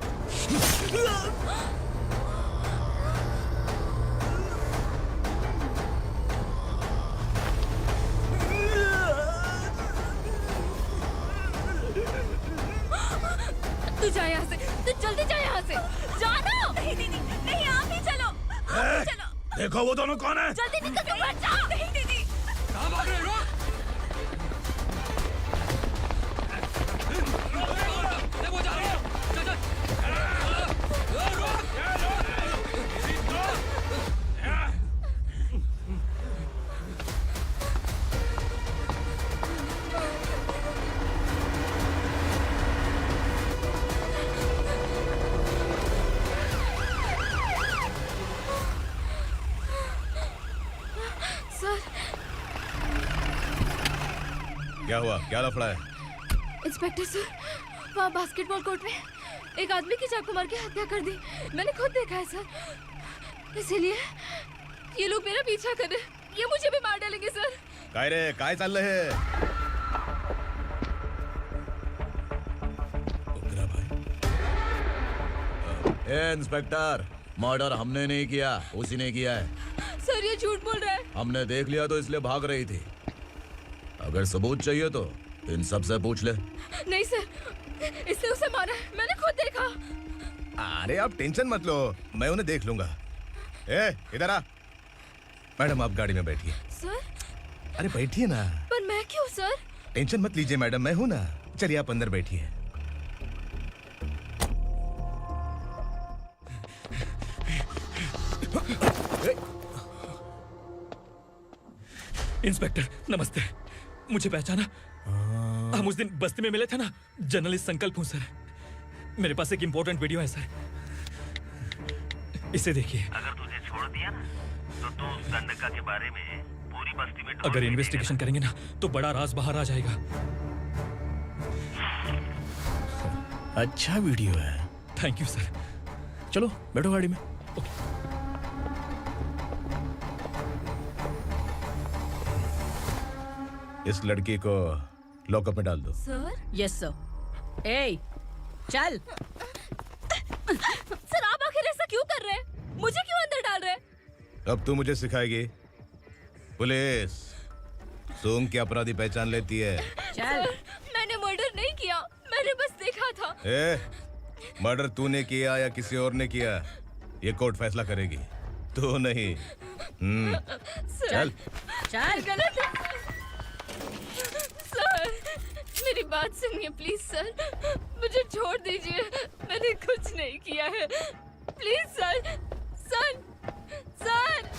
तू जा यहाँ से, तू जल्दी जा यहाँ से। जाना। नहीं दीदी, नहीं आप ही चलो। आप ही चलो। देखो वो दोनों कौन है? जल्दी निकल के बैठ जाओ। नहीं दीदी। कहाँ भाग रहे हो? वो जा रहे हो। चल सर। क्या हुआ? क्या लफड़ा है? इंस्पेक्टर सर, वहाँ बास्केटबॉल कोर्ट में एक आदमी की चाकू मार के हत्या कर दी। मैंने खुद देखा है सर, इसीलिए ये लोग मेरा पीछा कर रहे हैं। ये मुझे भी मार डालेंगे सर। काय रे, काय चाल रहे हैं? इंस्पेक्टर, मर्डर हमने नहीं किया, उसी ने किया है। सर ये झूठ बोल रहा है। हमने देख लिया तो इसलिए भाग रही थी। अगर सबूत चाहिए तो इन सब से पूछ ले। नहीं सर, इसने उसे मारा है, मैंने खुद देखा। अरे आप टेंशन मत लो, मैं उन्हें देख लूंगा। इधर आ। मैडम आप गाड़ी में बैठिए। सर? अरे बैठिए ना। पर मैं क्यों सर? टेंशन मत लीजिए मैडम, मैं हूं ना। चलिए आप अंदर बैठिए। इंस्पेक्टर नमस्ते, मुझे पहचाना? हम उस दिन बस्ती में मिले थे ना। जर्नलिस्ट संकल्प हूं सर। मेरे पास एक इंपॉर्टेंट वीडियो है सर, इसे देखिए। अगर तुझे छोड़ दिया ना तो तू उस दंडका के बारे में पूरी बस्ती में अगर इन्वेस्टिगेशन करेंगे ना तो बड़ा राज बाहर आ जाएगा। अच्छा वीडियो है। Thank you sir. चलो बैठो गाड़ी में। इस लड़की को लॉकअप में डाल दो। सर? Yes sir. ए, चल। सर आप आखिर ऐसा क्यों कर रहे हैं? मुझे क्यों अंदर डाल रहे? अब तू मुझे सिखाएगी? पुलिस सूंघ के अपराधी पहचान लेती है। सर, मैंने मर्डर नहीं किया, मैंने बस देखा था। मर्डर तूने किया या किसी और ने किया, ये कोर्ट फैसला करेगी, तू नहीं। चल चल। गलत है सर, मेरी बात सुनिए प्लीज सर, मुझे छोड़ दीजिए, मैंने कुछ नहीं किया है, please sir. Sir sir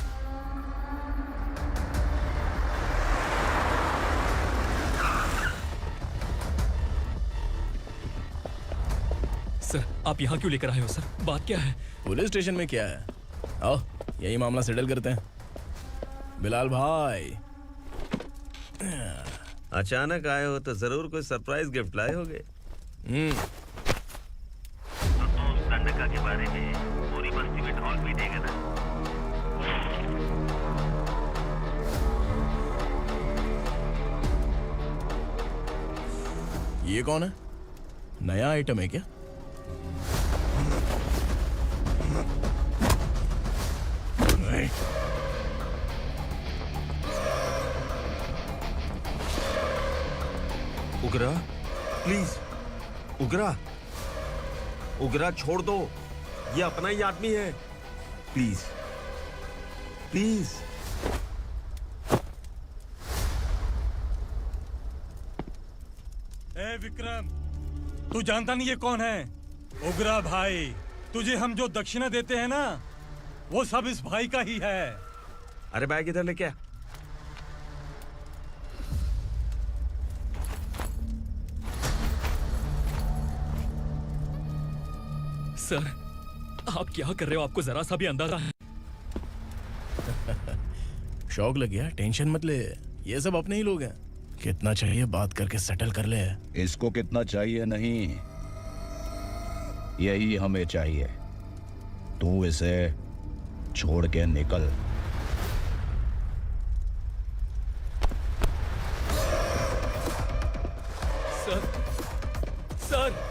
sir, आप यहाँ क्यों लेकर आए हो सर? बात क्या है? पुलिस स्टेशन में क्या है? आओ यही मामला सेटल करते हैं। बिलाल भाई, अचानक आए हो तो जरूर कोई सरप्राइज गिफ्ट लाए होगे। तो गंडका के बारे में पूरी बस्ती में ढोल पीटेगा ना। ये कौन है? नया आइटम है क्या? उगरा, प्लीज उगरा, उगरा छोड़ दो, ये अपना ही आदमी है, प्लीज प्लीज। ए विक्रम, तू जानता नहीं ये कौन है? उगरा भाई, तुझे हम जो दक्षिणा देते हैं ना, वो सब इस भाई का ही है। अरे बैग इधर लेके आ। सर, आप क्या कर रहे हो? आपको जरा सा भी अंदाजा है? शौक लग गया? टेंशन मत ले, ये सब अपने ही लोग हैं। कितना चाहिए बात करके सेटल कर ले। इसको कितना चाहिए नहीं, यही हमें चाहिए। तू इसे छोड़ के निकल। सर,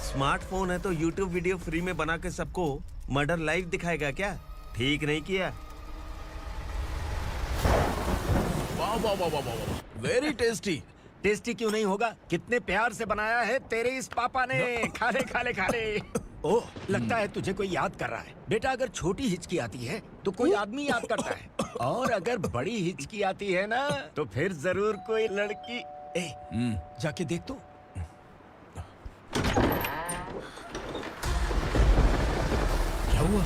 स्मार्टफोन है तो YouTube वीडियो फ्री में बना के सबको मर्डर लाइव दिखाएगा क्या? ठीक नहीं किया। वाह वाह वाह वाह वाह, वेरी टेस्टी। टेस्टी क्यों नहीं होगा? कितने प्यार से बनाया है तेरे इस पापा ने। खा ले खा ले खा ले। ओह, लगता है तुझे कोई याद कर रहा है। बेटा, अगर छोटी हिचकी आती है तो कोई आदमी याद करता है, और अगर बड़ी हिचकी आती है ना तो फिर जरूर कोई लड़की। जाके देख तो। क्या हुआ?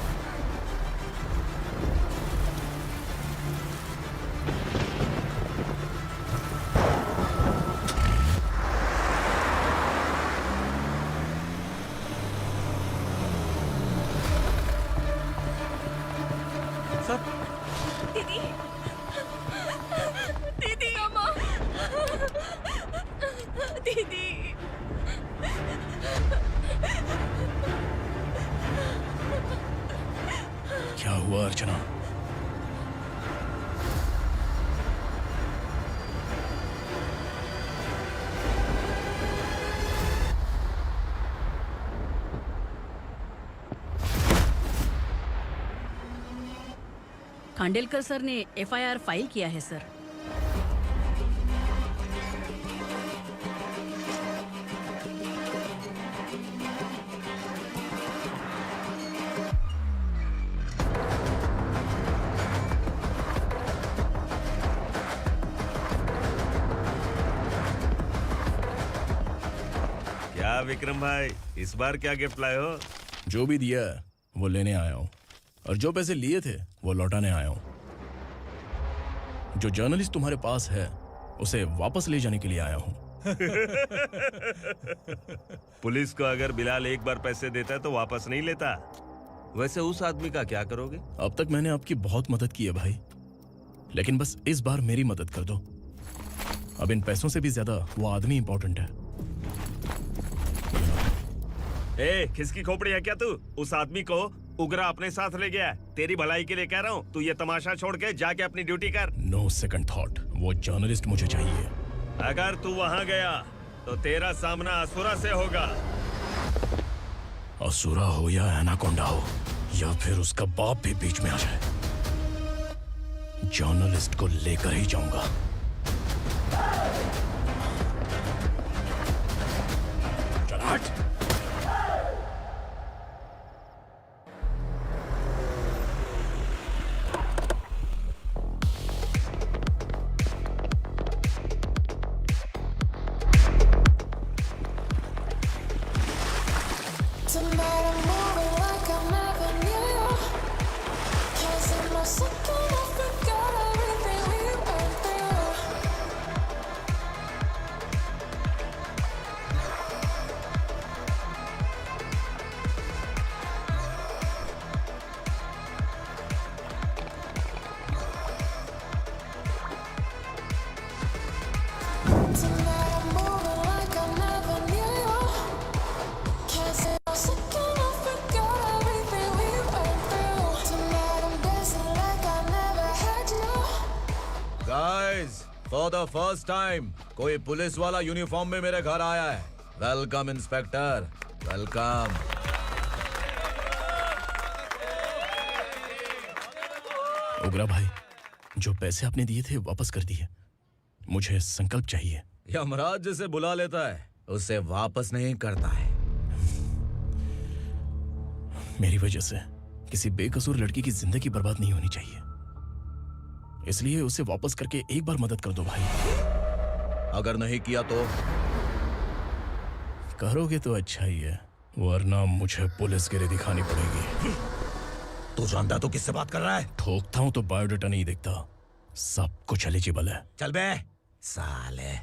दीदी, दीदी, अम्मा, दीदी। क्या हुआ अर्चना? खांडेलकर सर ने एफआईआर फाइल किया है सर। क्या विक्रम भाई, इस बार क्या गिफ्ट लाए हो? जो भी दिया है वो लेने आया हूँ, और जो पैसे लिए थे वो लौटाने आया हूँ। जो जर्नलिस्ट तुम्हारे पास है उसे वापस ले जाने के लिए आया हूँ। पुलिस को अगर बिलाल एक बार पैसे देता है तो वापस नहीं लेता। वैसे उस आदमी का क्या करोगे? अब तक मैंने आपकी बहुत मदद की है भाई, लेकिन बस इस बार मेरी मदद कर दो। अब इन पैसों से भी ज्यादा वो आदमी इंपॉर्टेंट है। ए, किसकी खोपड़ी है क्या तू? उस आदमी को उगरा अपने साथ ले गया। तेरी भलाई के लिए कह रहा हूँ, तू ये तमाशा छोड़ के जाके अपनी ड्यूटी कर। नो सेकंड थॉट, वो जर्नलिस्ट मुझे चाहिए। अगर तू वहाँ गया तो तेरा सामना असुरा से होगा। असुरा हो या एनाकोंडा हो, या फिर उसका बाप भी बीच में आ जाए, जर्नलिस्ट को लेकर ही जाऊंगा। चल हट। फॉर द फर्स्ट टाइम कोई पुलिस वाला यूनिफॉर्म में मेरे घर आया है। Welcome inspector, welcome. उग्रा भाई, जो पैसे आपने दिए थे वापस कर दिए। मुझे संकल्प चाहिए। यमराज जिसे बुला लेता है उसे वापस नहीं करता है। मेरी वजह से किसी बेकसूर लड़की की जिंदगी बर्बाद नहीं होनी चाहिए, इसलिए उसे वापस करके एक बार मदद कर दो भाई। अगर नहीं किया तो? करोगे तो अच्छा ही है, वरना मुझे पुलिसगिरी दिखानी पड़ेगी। तू जानता तो किससे बात कर रहा है? ठोकता हूं तो बायोडाटा नहीं दिखता, सब कुछ एलिजिबल है। चल बे साले।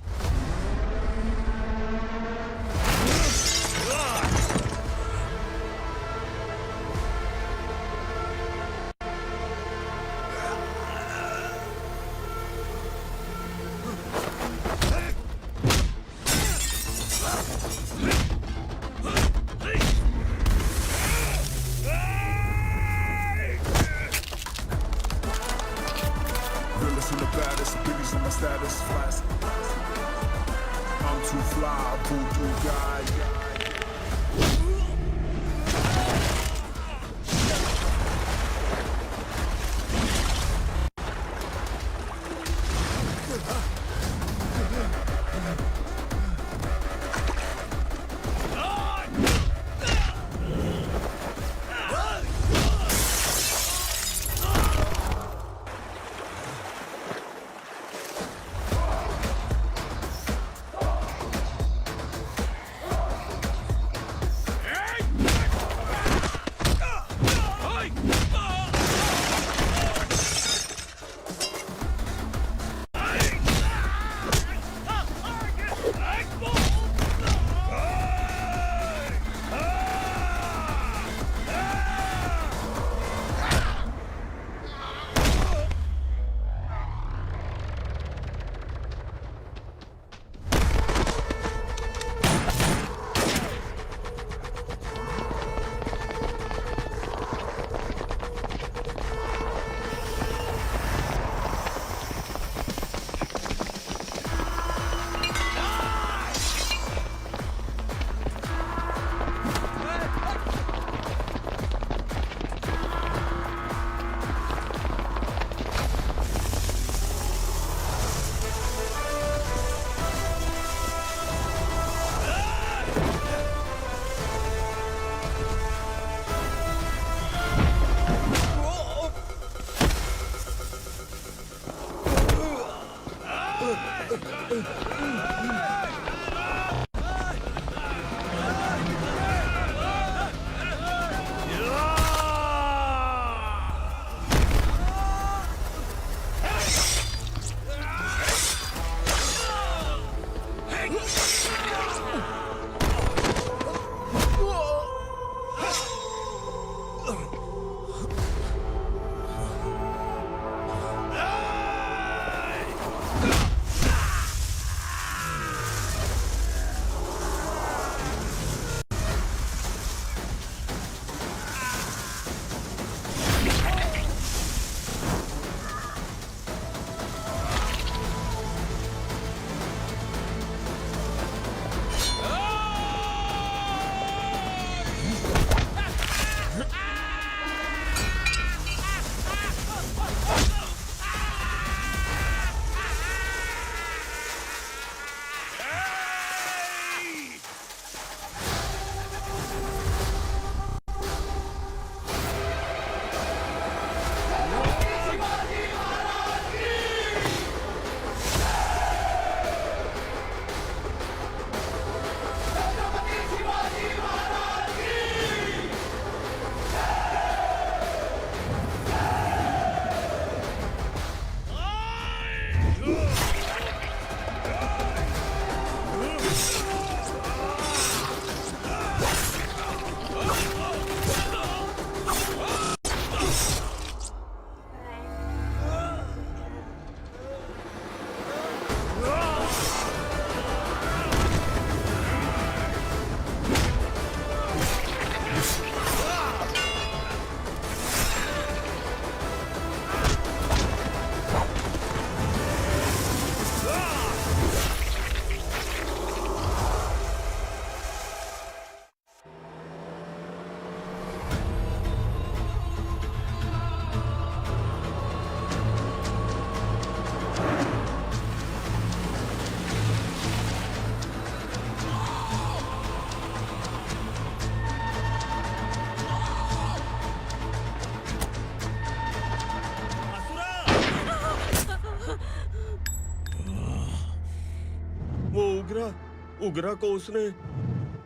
उगरा को उसने।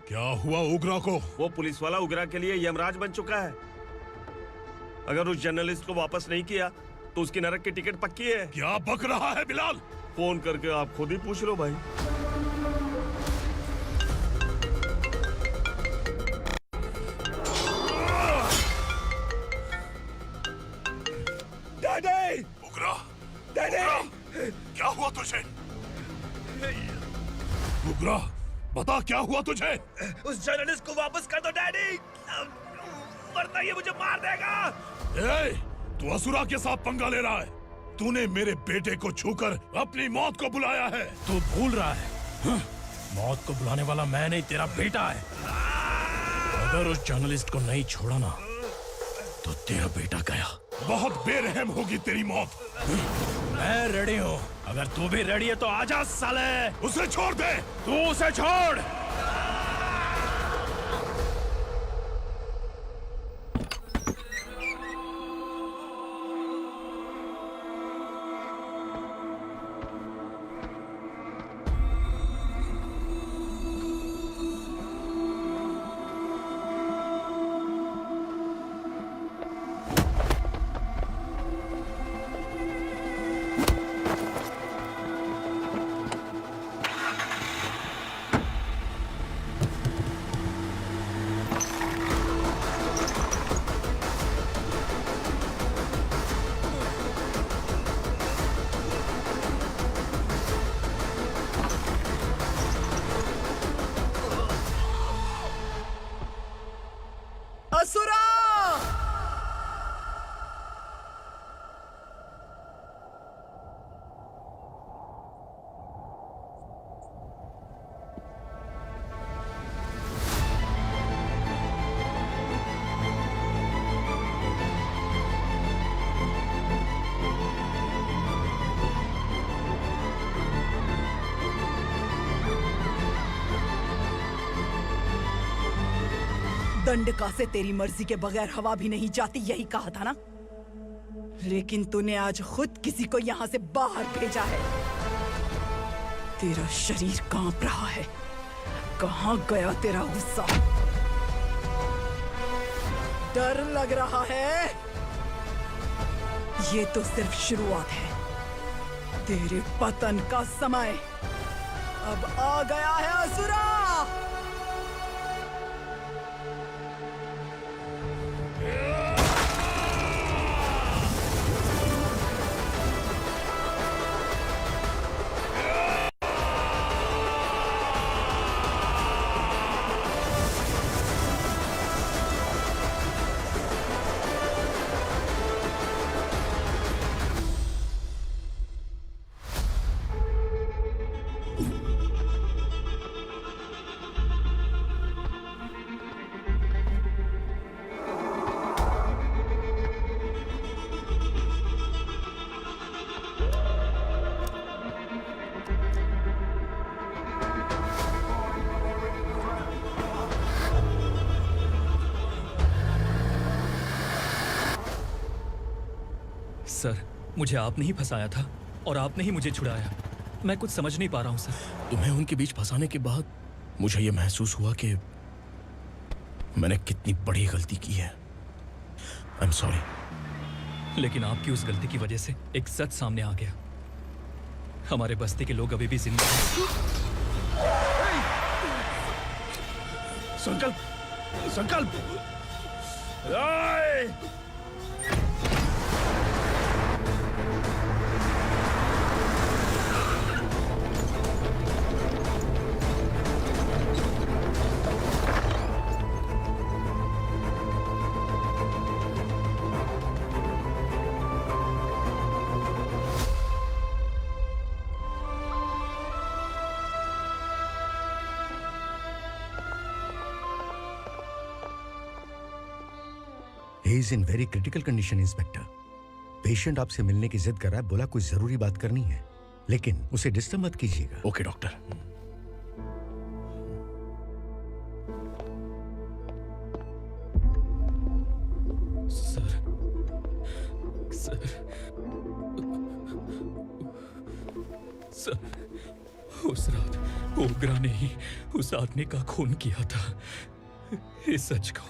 क्या हुआ उगरा को? वो पुलिस वाला उगरा के लिए यमराज बन चुका है। अगर उस जर्नलिस्ट को वापस नहीं किया तो उसकी नरक की टिकट पक्की है। क्या बक रहा है बिलाल? फोन करके आप खुद ही पूछ लो भाई। डैडी! उगरा! डैडी! क्या हुआ तुझे? उगरा, बता क्या हुआ तुझे? उस जर्नलिस्ट को वापस कर दो डैडी, वरना ये मुझे मार देगा। ए, तू असुरा के साथ पंगा ले रहा है। तूने मेरे बेटे को छूकर अपनी मौत को बुलाया है। तू भूल रहा है। मौत को बुलाने वाला मैं नहीं, तेरा बेटा है। अगर उस जर्नलिस्ट को नहीं छोड़ा ना तो तेरा बेटा गया। बहुत बेरहम होगी तेरी मौत। मैं रेडी हूँ। अगर तू भी रेडी है तो आजा साले। उसे छोड़ दे। तू उसे छोड़। असुरा! दंडका से तेरी मर्जी के बगैर हवा भी नहीं जाती, यही कहा था ना? लेकिन तूने आज खुद किसी को यहाँ से बाहर भेजा है। तेरा शरीर कांप रहा है। कहाँ गया तेरा गुस्सा? डर लग रहा है? ये तो सिर्फ शुरुआत है। तेरे पतन का समय अब आ गया है असुरा। सर, मुझे आपने ही फंसाया था और आपने ही मुझे छुड़ाया। मैं कुछ समझ नहीं पा रहा हूँ सर। तुम्हें उनके बीच फंसाने के बाद मुझे यह महसूस हुआ कि मैंने कितनी बड़ी गलती की है। I am sorry. लेकिन आपकी उस गलती की वजह से एक सच सामने आ गया। हमारे बस्ती के लोग अभी भी जिंदा हैं। संकल्प! संकल्प! He is in very critical condition, inspector. Patient आपसे मिलने की जिद कर रहा है, बोला कोई जरूरी बात करनी है, लेकिन उसे डिस्टर्ब मत कीजिएगा। Okay doctor. Sir, sir, sir, ओग्रा ने ही उस आदमी का खून किया था। इस सच को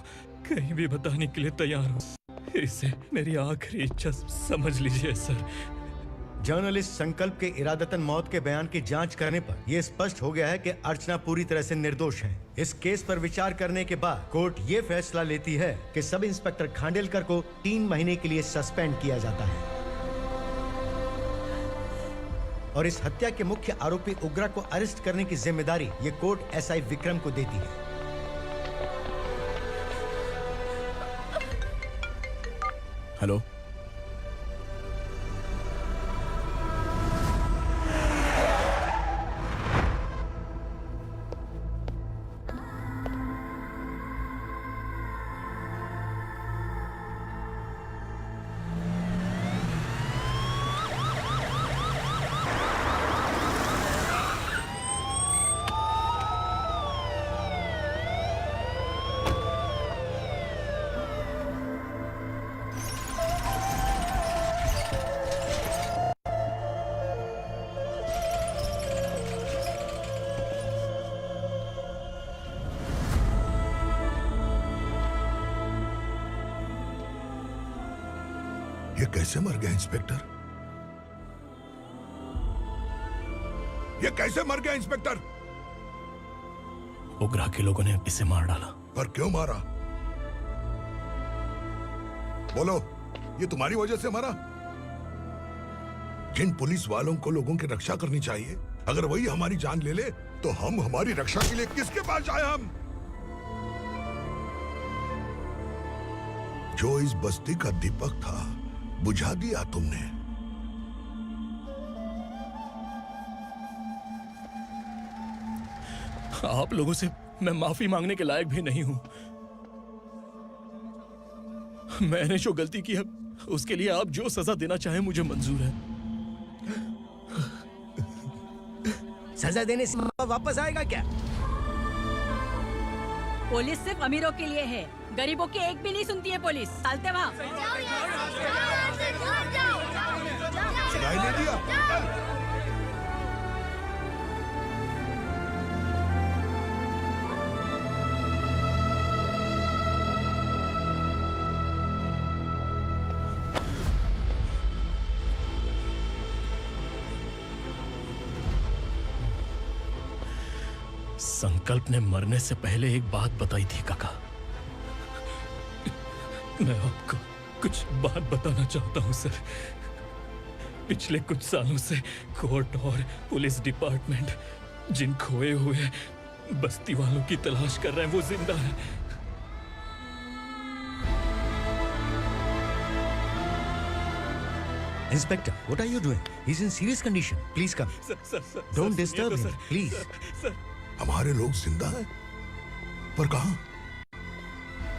कहीं भी बताने के लिए तैयार हूँ। इसे मेरी आखिरी इच्छा समझ लीजिए सर। जर्नलिस्ट संकल्प के इरादतन मौत के बयान की जांच करने पर यह स्पष्ट हो गया है कि अर्चना पूरी तरह से निर्दोष है। इस केस पर विचार करने के बाद कोर्ट ये फैसला लेती है कि सब इंस्पेक्टर खांडेलकर को 3 महीने के लिए सस्पेंड किया जाता है और इस हत्या के मुख्य आरोपी उग्रा को अरेस्ट करने की जिम्मेदारी ये कोर्ट एसआई विक्रम को देती है। हेलो, ये कैसे मर गया इंस्पेक्टर? ये कैसे मर गया इंस्पेक्टर? ओग्रा के लोगों ने इसे मार डाला। पर क्यों मारा? बोलो, ये तुम्हारी वजह से मरा? जिन पुलिस वालों को लोगों की रक्षा करनी चाहिए, अगर वही हमारी जान ले ले तो हम हमारी रक्षा के लिए किसके पास जाए? हम जो इस बस्ती का दीपक था बुझा दिया तुमने। आप लोगों से मैं माफी मांगने के लायक भी नहीं हूं। मैंने जो गलती की है उसके लिए आप जो सजा देना चाहें मुझे मंजूर है। सजा देने से वापस आएगा क्या? पुलिस सिर्फ अमीरों के लिए है, गरीबों की एक भी नहीं सुनती है पुलिस। चलते वहाँ। सुनाई नहीं दिया? संकल्प ने मरने से पहले एक बात बताई थी काका। मैं आपको कुछ बात बताना चाहता हूं सर। पिछले कुछ सालों से कोर्ट और पुलिस डिपार्टमेंट जिन खोए हुए बस्ती वालों की तलाश कर रहे हैं वो जिंदा है। Inspector, what are you doing? He's in serious condition. Please come. Don't disturb him, please. हमारे लोग जिंदा हैं? पर कहां?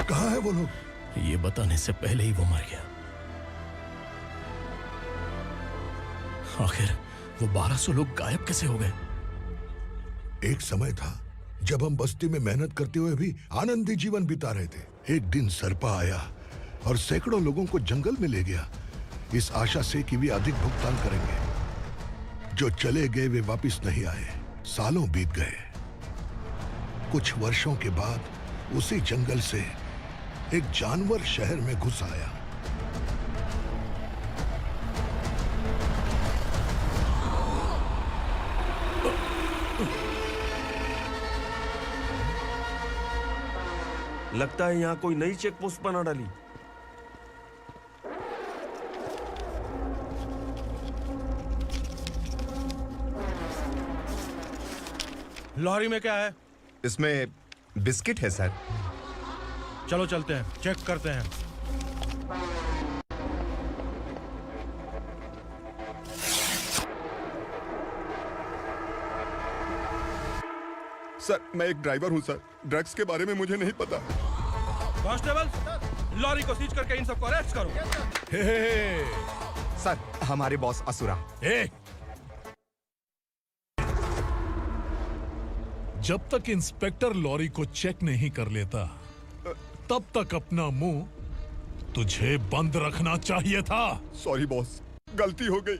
कहां है वो लोग? ये बताने से पहले ही वो मर गया। आखिर वो 1200 लोग गायब कैसे हो गए? एक समय था जब हम बस्ती में मेहनत करते हुए भी आनंदी जीवन बिता रहे थे। एक दिन सरपा आया और सैकड़ों लोगों को जंगल में ले गया, इस आशा से कि वे अधिक भुगतान करेंगे। जो चले गए वे वापस नहीं आए। सालों बीत गए। कुछ वर्षों के बाद उसी जंगल से एक जानवर शहर में घुस आया। लगता है यहाँ कोई नई चेक पोस्ट बना डाली। लॉरी में क्या है? इसमें बिस्किट है सर। चलो चलते हैं, चेक करते हैं। सर, मैं एक ड्राइवर हूं सर। ड्रग्स के बारे में मुझे नहीं पता। कांस्टेबल, लॉरी को सीज करके इन सबको अरेस्ट करो। सर, हमारे बॉस असुरा। जब तक इंस्पेक्टर लॉरी को चेक नहीं कर लेता तब तक अपना मुंह तुझे बंद रखना चाहिए था। सॉरी बॉस, गलती हो गई।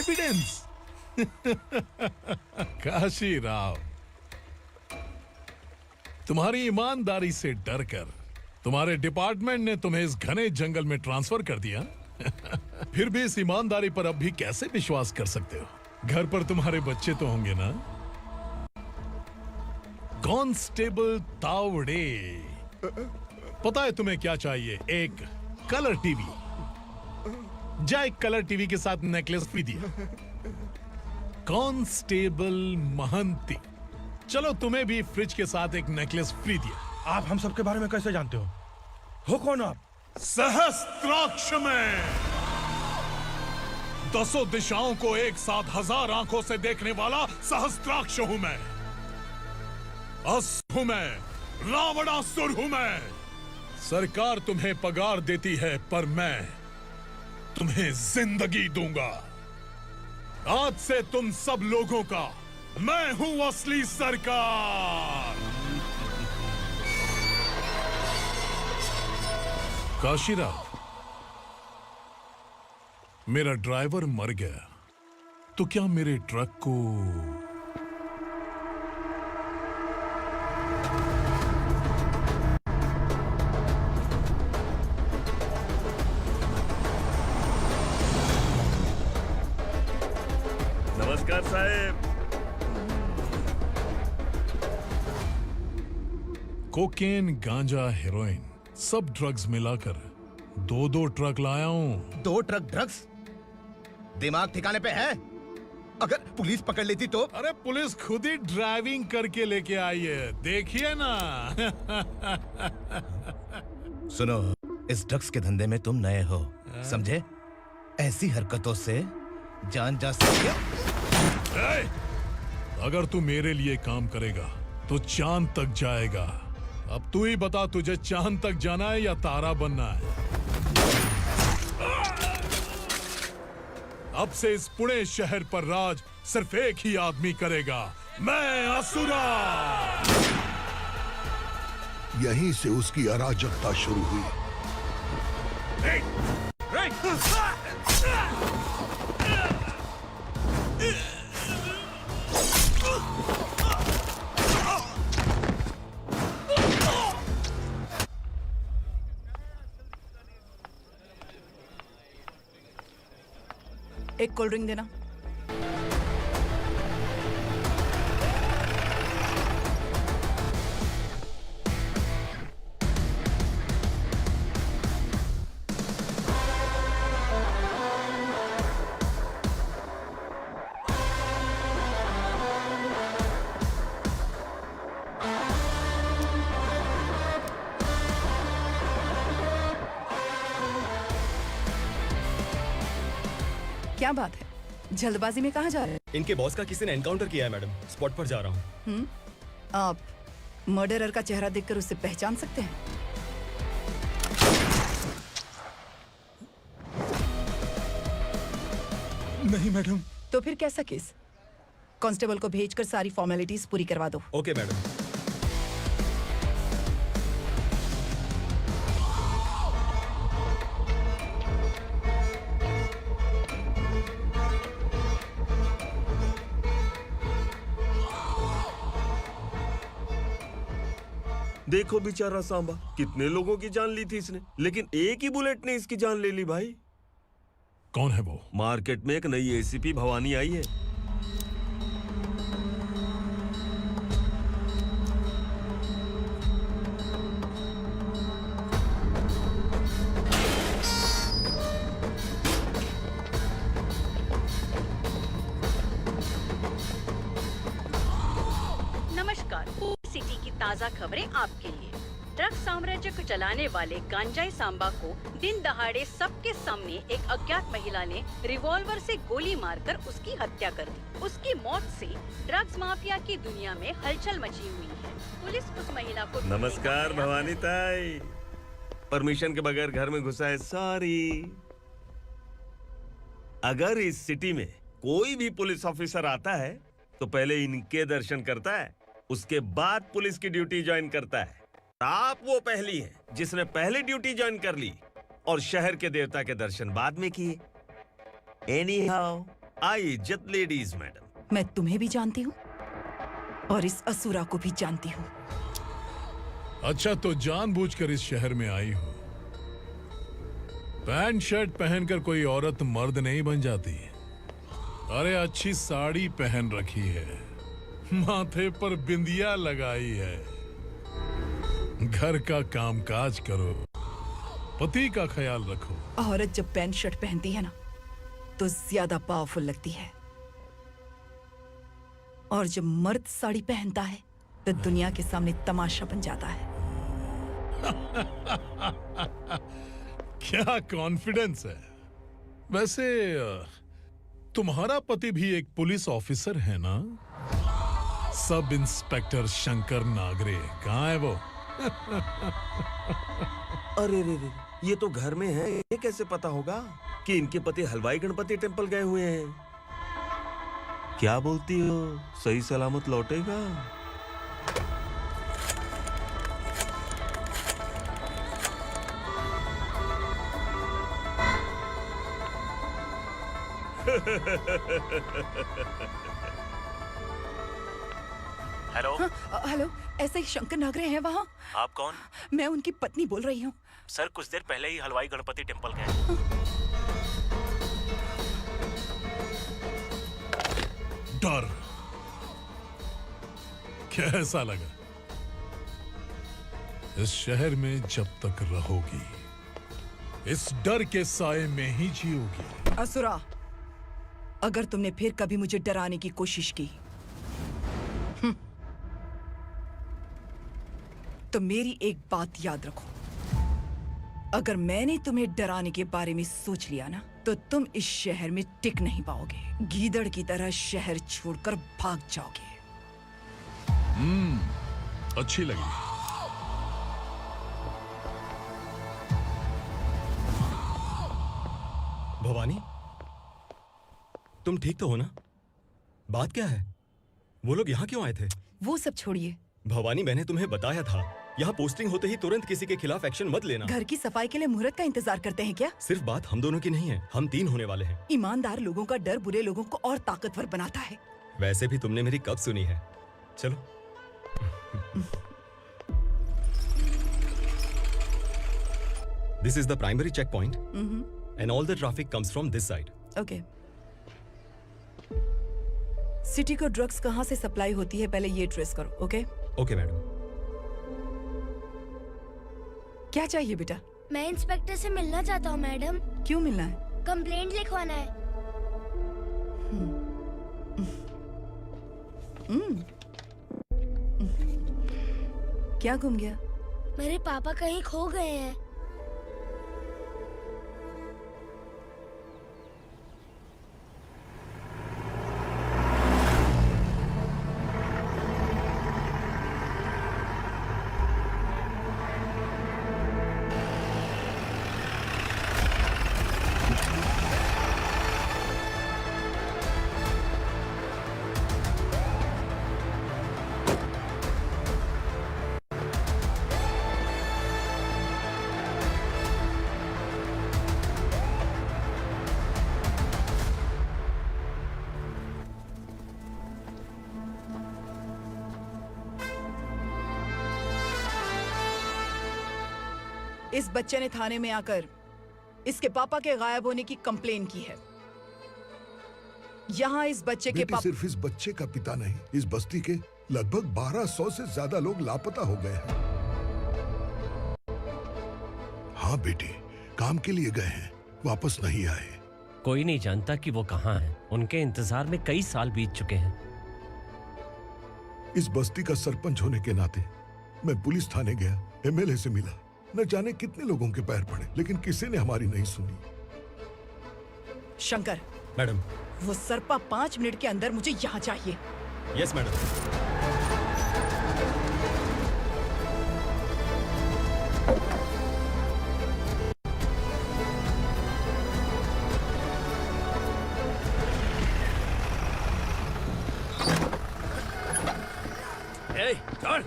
कॉन्फिडेंस। काशी राव, तुम्हारी ईमानदारी से डरकर तुम्हारे डिपार्टमेंट ने तुम्हें इस घने जंगल में ट्रांसफर कर दिया। फिर भी इस ईमानदारी पर अब भी कैसे विश्वास कर सकते हो? घर पर तुम्हारे बच्चे तो होंगे ना? कांस्टेबल तावड़े, पता है तुम्हें क्या चाहिए? एक कलर टीवी। जा एक कलर टीवी के साथ नेकलेस भी दिया। कांस्टेबल महंती, चलो तुम्हें भी फ्रिज के साथ एक नेकलेस फ्री दिया। आप हम सबके बारे में कैसे जानते हो कौन आप? सहस्त्राक्ष में 10 दिशाओं को एक साथ 1000 आंखों से देखने वाला सहस्त्राक्ष हूं मैं। असुर हूं मैं, रावणासुर हूं मैं। सरकार तुम्हें पगार देती है, पर मैं तुम्हें जिंदगी दूंगा। आज से तुम सब लोगों का मैं हूं असली सरकार। काशीराव, मेरा ड्राइवर मर गया तो क्या मेरे ट्रक को नमस्कार साहब। कोकेन, गांजा, हेरोइन, सब ड्रग्स मिलाकर 2 ट्रक लाया हूं। 2 ट्रक ड्रग्स? दिमाग ठिकाने पे है? अगर पुलिस पकड़ लेती तो? अरे पुलिस खुद ही ड्राइविंग करके लेके आई है, देखिए ना। सुनो, इस ड्रग्स के धंधे में तुम नए हो, समझे? ऐसी हरकतों से जान जा सकती है। अगर तू मेरे लिए काम करेगा तो चांद तक जाएगा। अब तू ही बता, तुझे चांद तक जाना है या तारा बनना है? अब से इस पुणे शहर पर राज सिर्फ एक ही आदमी करेगा, मैं असुरा। यहीं से उसकी अराजकता शुरू हुई। एक कोल्ड ड्रिंक देना। क्या बात है, जल्दबाजी में कहाँ जा रहे हैं? इनके बॉस का किसी ने एनकाउंटर किया है मैडम, स्पॉट पर जा रहा हूँ। आप मर्डरर का चेहरा देखकर उसे पहचान सकते हैं? नहीं मैडम। तो फिर कैसा केस? कांस्टेबल को भेजकर सारी फॉर्मेलिटीज पूरी करवा दो। Okay madam. देखो बेचारा सांबा, कितने लोगों की जान ली थी इसने, लेकिन एक ही बुलेट ने इसकी जान ले ली भाई। कौन है वो? मार्केट में एक नई एसीपी भवानी आई है। नमस्कार, सिटी की ताज़ा खबरें आपके लिए। ड्रग साम्राज्य को चलाने वाले गांजाई सांबा को दिन दहाड़े सबके सामने एक अज्ञात महिला ने रिवॉल्वर से गोली मारकर उसकी हत्या कर दी। उसकी मौत से ड्रग्स माफिया की दुनिया में हलचल मची हुई है। पुलिस उस महिला को नमस्कार भवानी ताई, परमिशन के बगैर घर में घुसा है, सॉरी। अगर इस सिटी में कोई भी पुलिस ऑफिसर आता है तो पहले इनके दर्शन करता है, उसके बाद पुलिस की ड्यूटी ज्वाइन करता है। आप वो पहली हैं जिसने पहले ड्यूटी ज्वाइन कर ली और शहर के देवता के दर्शन बाद में किए। एनीहाउ, आई इज्जत लेडीज मैडम। मैं तुम्हें भी जानती हूँ और इस असुरा को भी जानती हूँ। अच्छा, तो जानबूझकर इस शहर में आई हो। पैंट शर्ट पहनकर कोई औरत मर्द नहीं बन जाती। अरे अच्छी साड़ी पहन रखी है, माथे पर बिंदिया लगाई है, घर का कामकाज करो, पति का ख्याल रखो। औरत जब पैंट शर्ट पहनती है ना तो ज्यादा पावरफुल लगती है, और जब मर्द साड़ी पहनता है तो दुनिया के सामने तमाशा बन जाता है। क्या कॉन्फिडेंस है। वैसे तुम्हारा पति भी एक पुलिस ऑफिसर है ना? सब इंस्पेक्टर शंकर नागरे कहाँ है वो? अरे रे रे, ये तो घर में है, ये कैसे पता होगा कि इनके पति हलवाई गणपति टेम्पल गए हुए हैं? क्या बोलती हो, सही सलामत लौटेगा? हेलो। हेलो, ऐसे ही शंकर नागरे हैं वहाँ? आप कौन? मैं उनकी पत्नी बोल रही हूँ। सर कुछ देर पहले ही हलवाई गणपति टेम्पल गए। डर कैसा लगा? इस शहर में जब तक रहोगी इस डर के साए में ही जियोगी। असुरा, अगर तुमने फिर कभी मुझे डराने की कोशिश की तो मेरी एक बात याद रखो, अगर मैंने तुम्हें डराने के बारे में सोच लिया ना तो तुम इस शहर में टिक नहीं पाओगे। गीदड़ की तरह शहर छोड़कर भाग जाओगे। अच्छी लगी। भवानी, तुम ठीक तो हो ना? बात क्या है? वो लोग यहाँ क्यों आए थे? वो सब छोड़िए। भवानी, मैंने तुम्हें बताया था यहाँ पोस्टिंग होते ही तुरंत किसी के खिलाफ एक्शन मत लेना। घर की सफाई के लिए मुहूर्त का इंतजार करते हैं क्या? सिर्फ बात हम दोनों की नहीं है, हम 3 होने वाले हैं। ईमानदार लोगों का डर बुरे लोगों को और ताकतवर बनाता है। वैसे भी तुमने मेरी कब सुनी है? चलो। This is the primary checkpoint, and all the traffic comes from this side. Okay. City को ड्रग्स कहाँ से सप्लाई होती है पहले ये ट्रेस करो, ओके? Okay madam. क्या चाहिए बेटा? मैं इंस्पेक्टर से मिलना चाहता हूँ मैडम। क्यों मिलना है? कंप्लेंट लिखवाना है। क्या गुम गया? मेरे पापा कहीं खो गए हैं। इस बच्चे ने थाने में आकर इसके पापा के गायब होने की कंप्लेन की है। यहाँ इस बच्चे के पापा सिर्फ इस बच्चे का पिता नहीं, इस बस्ती के लगभग 1200 से ज्यादा लोग लापता हो गए हैं। हाँ बेटी, काम के लिए गए हैं, वापस नहीं आए। कोई नहीं जानता कि वो कहाँ हैं। उनके इंतजार में कई साल बीत चुके हैं। इस बस्ती का सरपंच होने के नाते मैं पुलिस थाने गया, एमएलए से मिला, न जाने कितने लोगों के पैर पड़े, लेकिन किसी ने हमारी नहीं सुनी। शंकर, मैडम, वो सरपा 5 मिनट के अंदर मुझे यहाँ चाहिए। Yes madam. छोड़,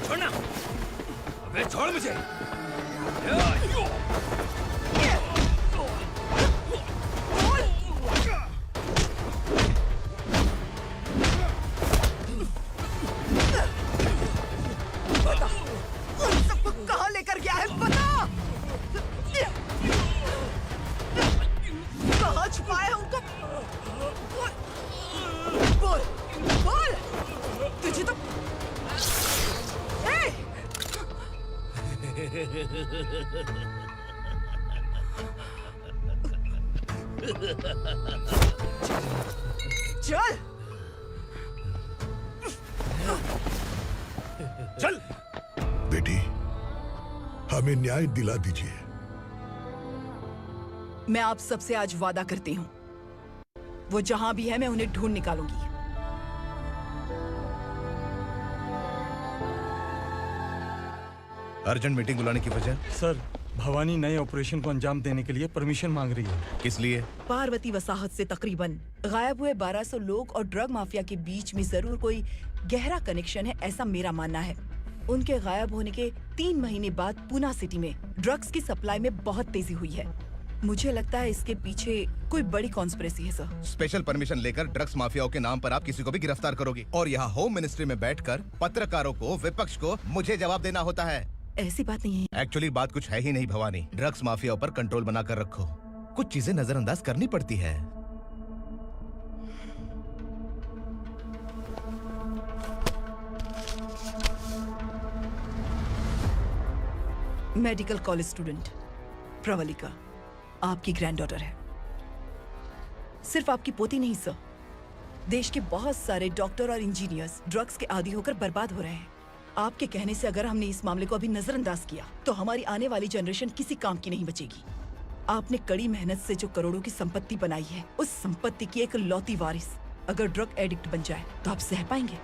छोड़ना, अबे छोड़ मुझे। चल चल बेटी, हमें न्याय दिला दीजिए। मैं आप सबसे आज वादा करती हूँ, वो जहां भी है मैं उन्हें ढूंढ निकालूंगी। अर्जेंट मीटिंग बुलाने की वजह? सर, भवानी नए ऑपरेशन को अंजाम देने के लिए परमिशन मांग रही है। किस लिए? पार्वती वसाहत से तकरीबन गायब हुए 1200 लोग और ड्रग माफिया के बीच में जरूर कोई गहरा कनेक्शन है, ऐसा मेरा मानना है। उनके गायब होने के 3 महीने बाद पूना सिटी में ड्रग्स की सप्लाई में बहुत तेजी हुई है। मुझे लगता है इसके पीछे कोई बड़ी कॉन्स्पिरेसी है सर। स्पेशल परमिशन लेकर ड्रग्स माफियाओं के नाम पर आप किसी को भी गिरफ्तार करोगी और यहाँ होम मिनिस्ट्री में बैठकर पत्रकारों को, विपक्ष को मुझे जवाब देना होता है। ऐसी बात नहीं है। एक्चुअली बात कुछ है ही नहीं भवानी। ड्रग्स माफियाओं पर कंट्रोल बनाकर रखो। कुछ चीजें नजरअंदाज करनी पड़ती है। मेडिकल कॉलेज स्टूडेंट प्रवलिका आपकी ग्रैंडडॉटर है। सिर्फ आपकी पोती नहीं सर, देश के बहुत सारे डॉक्टर और इंजीनियर्स ड्रग्स के आदी होकर बर्बाद हो रहे हैं। आपके कहने से अगर हमने इस मामले को अभी नजरअंदाज किया तो हमारी आने वाली जनरेशन किसी काम की नहीं बचेगी। आपने कड़ी मेहनत से जो करोड़ों की संपत्ति बनाई है, उस संपत्ति की एक लौती वारिस अगर ड्रग एडिक्ट बन जाए तो आप सह पाएंगे?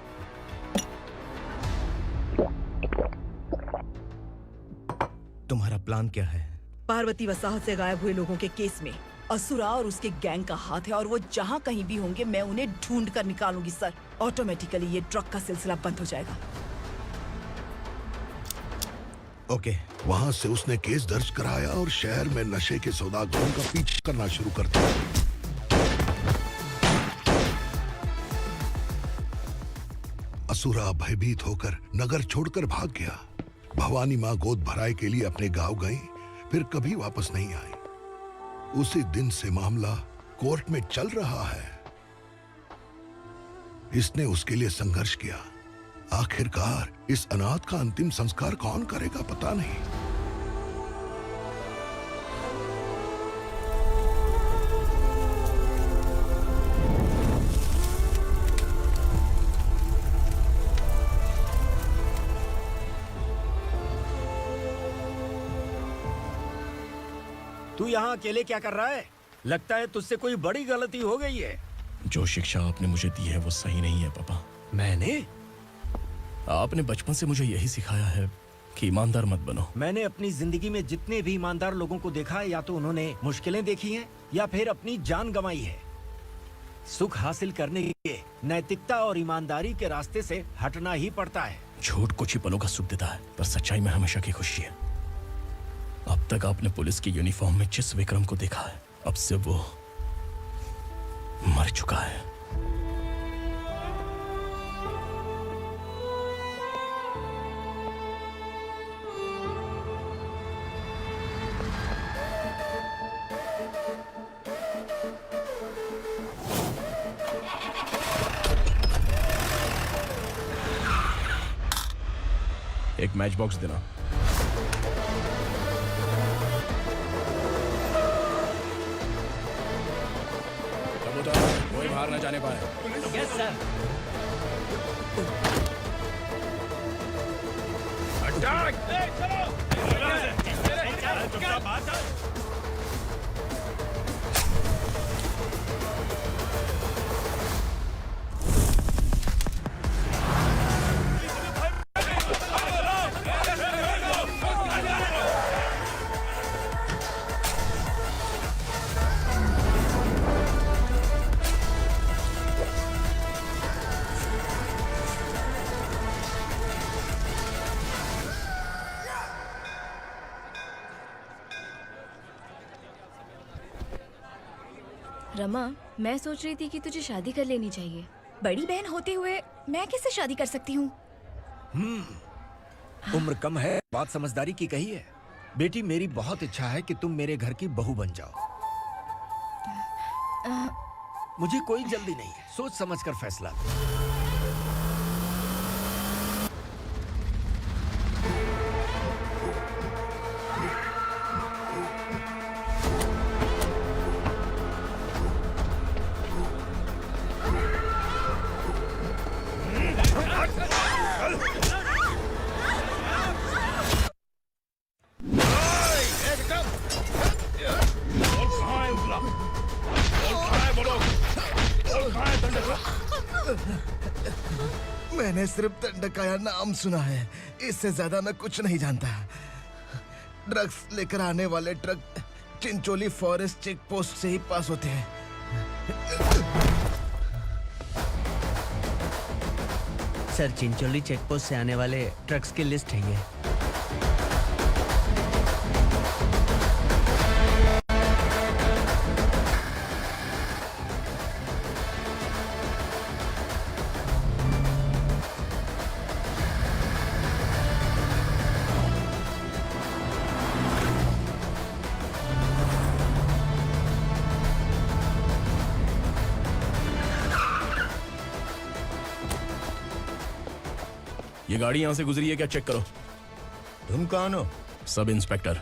तुम्हारा प्लान क्या है? पार्वती वसाहत से गायब हुए लोगों के केस में असुरा और उसके गैंग का हाथ है और वो जहाँ कहीं भी होंगे मैं उन्हें ढूंढ कर निकालूंगी सर। ऑटोमेटिकली ये ड्रग का सिलसिला बंद हो जाएगा। ओके। वहाँ से उसने केस दर्ज कराया और शहर में नशे के सौदागरों का पीछा करना शुरू कर दिया। असुरा भयभीत होकर नगर छोड़कर भाग गया। भवानी माँ गोद भराई के लिए अपने गांव गई, फिर कभी वापस नहीं आई। उसी दिन से मामला कोर्ट में चल रहा है। इसने उसके लिए संघर्ष किया। आखिरकार इस अनाथ का अंतिम संस्कार कौन करेगा पता नहीं। तू यहाँ अकेले क्या कर रहा है? लगता है तुझसे कोई बड़ी गलती हो गई है। जो शिक्षा आपने मुझे दी है वो सही नहीं है पापा। मैंने? आपने बचपन से मुझे यही सिखाया है कि ईमानदार मत बनो। मैंने अपनी जिंदगी में जितने भी ईमानदार लोगों को देखा है, या तो उन्होंने मुश्किलें देखी हैं या फिर अपनी जान गंवाई है। सुख हासिल करने के लिए नैतिकता और ईमानदारी के रास्ते से हटना ही पड़ता है। झूठ कुछ ही पलों का सुख देता है, पर सच्चाई में हमेशा की खुशी है। अब तक आपने पुलिस की यूनिफॉर्म में जिस विक्रम को देखा है, अब से वो मर चुका है। एक मैच बॉक्स देना। कोई बाहर न जाने पाए। Yes sir. रमा, मैं सोच रही थी कि तुझे शादी कर लेनी चाहिए। बड़ी बहन होते हुए मैं कैसे शादी कर सकती हूँ? उम्र कम है, बात समझदारी की कही है। बेटी, मेरी बहुत इच्छा है कि तुम मेरे घर की बहू बन जाओ। मुझे कोई जल्दी नहीं है, सोच समझ कर फैसला। मैंने सिर्फ दंडकाया नाम सुना है, इससे ज्यादा मैं कुछ नहीं जानता। ड्रग्स लेकर आने वाले truck Chincholi forest check post से ही पास होते हैं। सर, चिंचोली चेक पोस्ट से आने वाले ट्रक्स की लिस्ट है ये। ये गाड़ी यहां से गुजरी है क्या, चेक करो। तुम कौन हो? Sub inspector.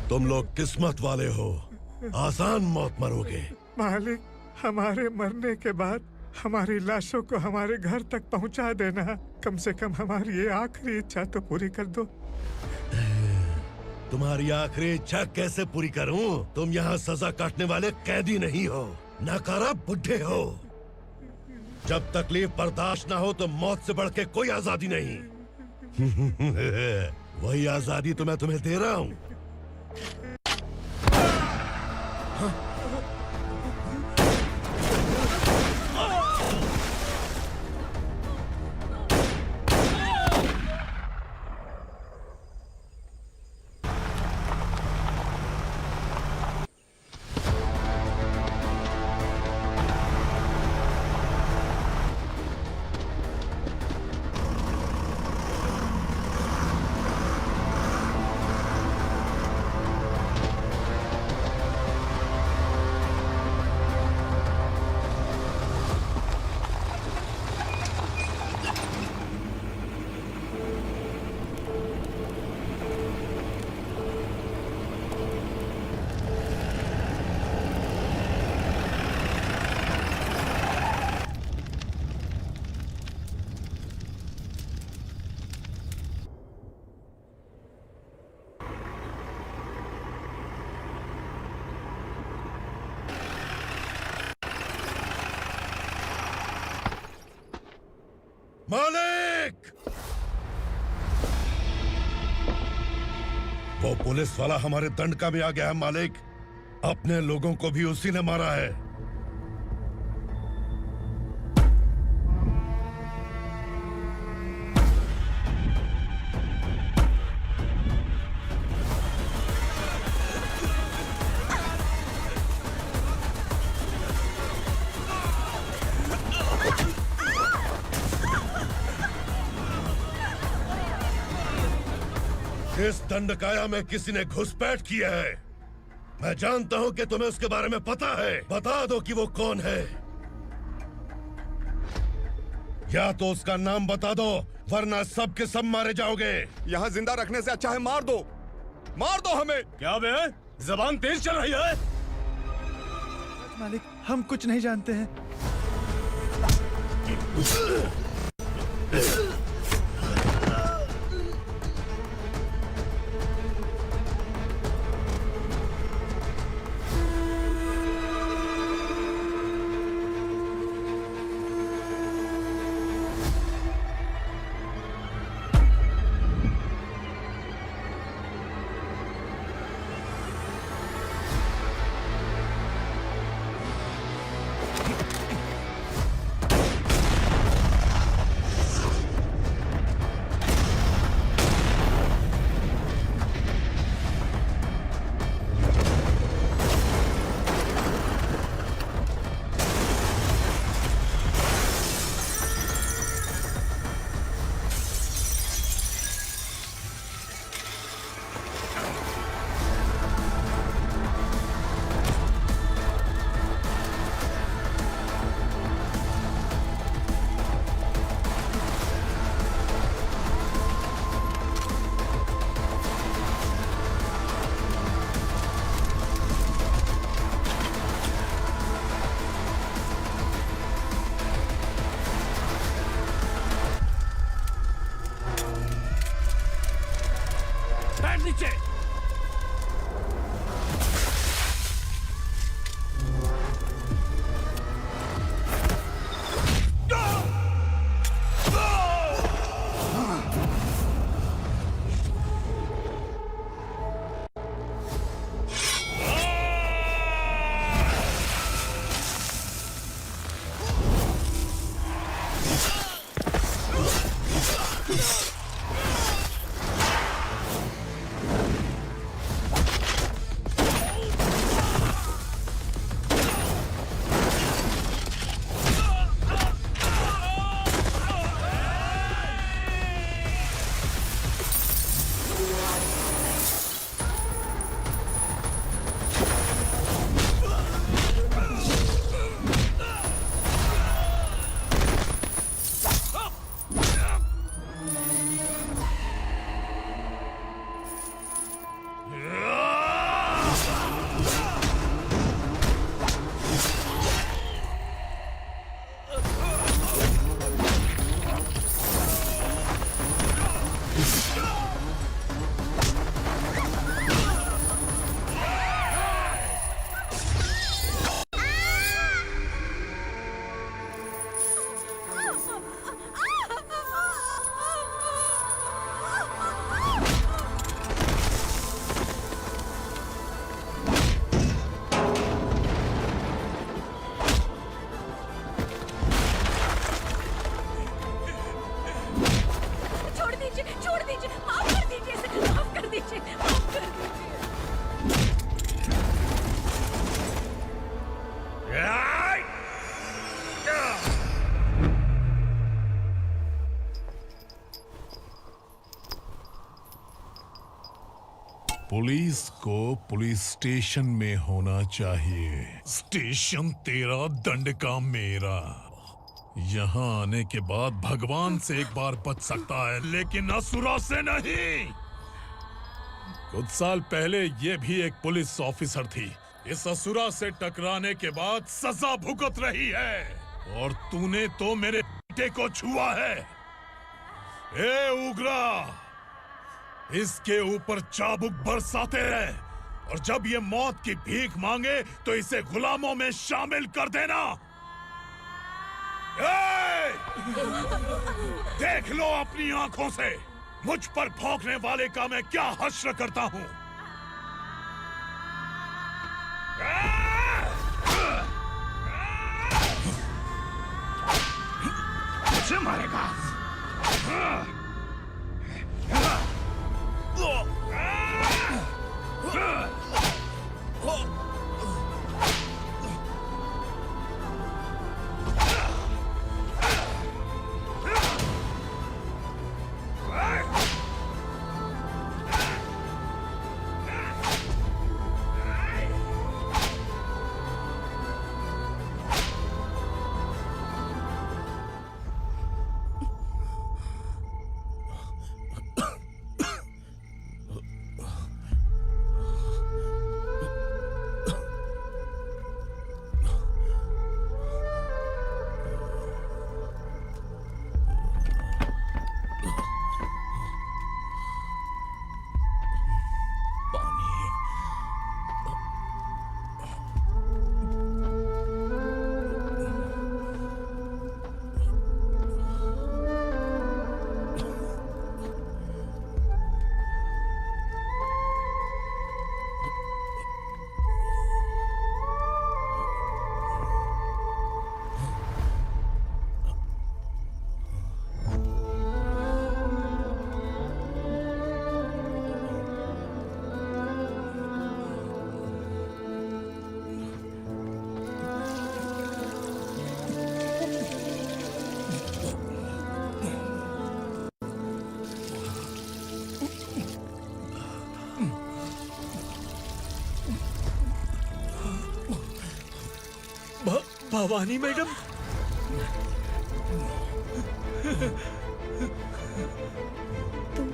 तुम लोग किस्मत वाले हो, आसान मौत मरोगे। मालिक, हमारे मरने के बाद हमारी लाशों को हमारे घर तक पहुंचा देना। कम से कम हमारी ये आखिरी इच्छा तो पूरी कर दो। तुम्हारी आखिरी इच्छा कैसे पूरी करूं? तुम यहाँ सजा काटने वाले कैदी नहीं हो, नकारा बुढ़े हो। जब तकलीफ बर्दाश्त ना हो तो मौत से बढ़ के कोई आजादी नहीं। वही आजादी तो मैं तुम्हें दे रहा हूँ। मालिक! वो पुलिस वाला हमारे दंडका में आ गया है मालिक। अपने लोगों को भी उसी ने मारा है। इस दंडकाया में किसी ने घुसपैठ किया है। मैं जानता हूं कि तुम्हें उसके बारे में पता है। बता दो कि वो कौन है। या तो उसका नाम बता दो, वरना सब के सब मारे जाओगे। यहाँ जिंदा रखने से अच्छा है मार दो हमें। क्या बे? जबान तेज चल रही है। मालिक, हम कुछ नहीं जानते हैं। पुलिस को पुलिस स्टेशन में होना चाहिए। स्टेशन तेरा, दंड का मेरा। यहाँ आने के बाद भगवान से एक बार बच सकता है, लेकिन असुरा से नहीं। कुछ साल पहले ये भी एक पुलिस ऑफिसर थी। इस असुरा से टकराने के बाद सजा भुगत रही है, और तूने तो मेरे बेटे को छुआ है। ए उग्रा, इसके ऊपर चाबुक बरसाते रहे, और जब ये मौत की भीख मांगे तो इसे गुलामों में शामिल कर देना। देख लो अपनी आंखों से मुझ पर भौंकने वाले का मैं क्या हश्र करता हूं। मुझे मारेगा। भवानी मैडम, तुम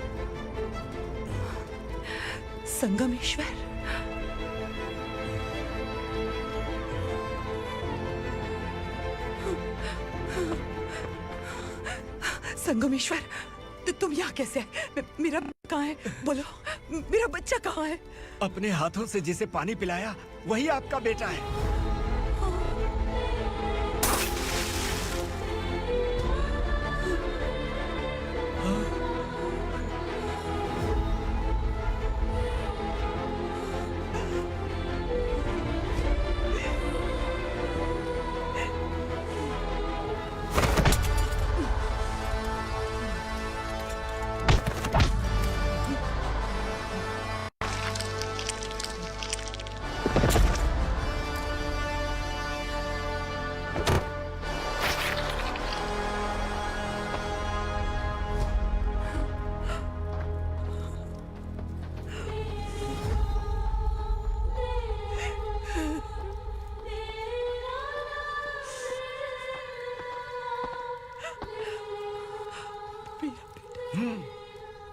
संगमेश्वर? संगमेश्वर, तुम यहाँ कैसे? मेरा कहाँ है? बोलो, मेरा बच्चा कहाँ है? अपने हाथों से जिसे पानी पिलाया वही आपका बेटा है।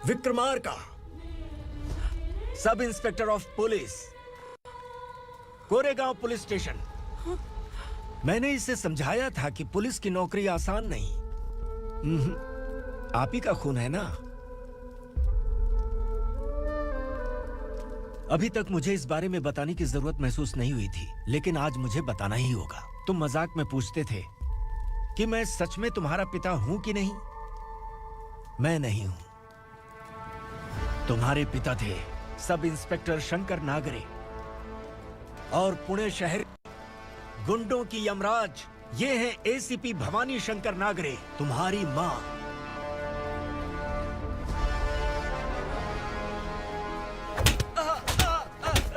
Vikramarka, sub inspector of police, Koregaon police station. मैंने इसे समझाया था कि पुलिस की नौकरी आसान नहीं। आप ही का खून है ना। अभी तक मुझे इस बारे में बताने की जरूरत महसूस नहीं हुई थी, लेकिन आज मुझे बताना ही होगा। तुम मजाक में पूछते थे कि मैं सच में तुम्हारा पिता हूं कि नहीं। मैं नहीं हूं। तुम्हारे पिता थे सब इंस्पेक्टर शंकर नागरे, और पुणे शहर गुंडों की यमराज ये है एसीपी भवानी शंकर नागरे, तुम्हारी मां।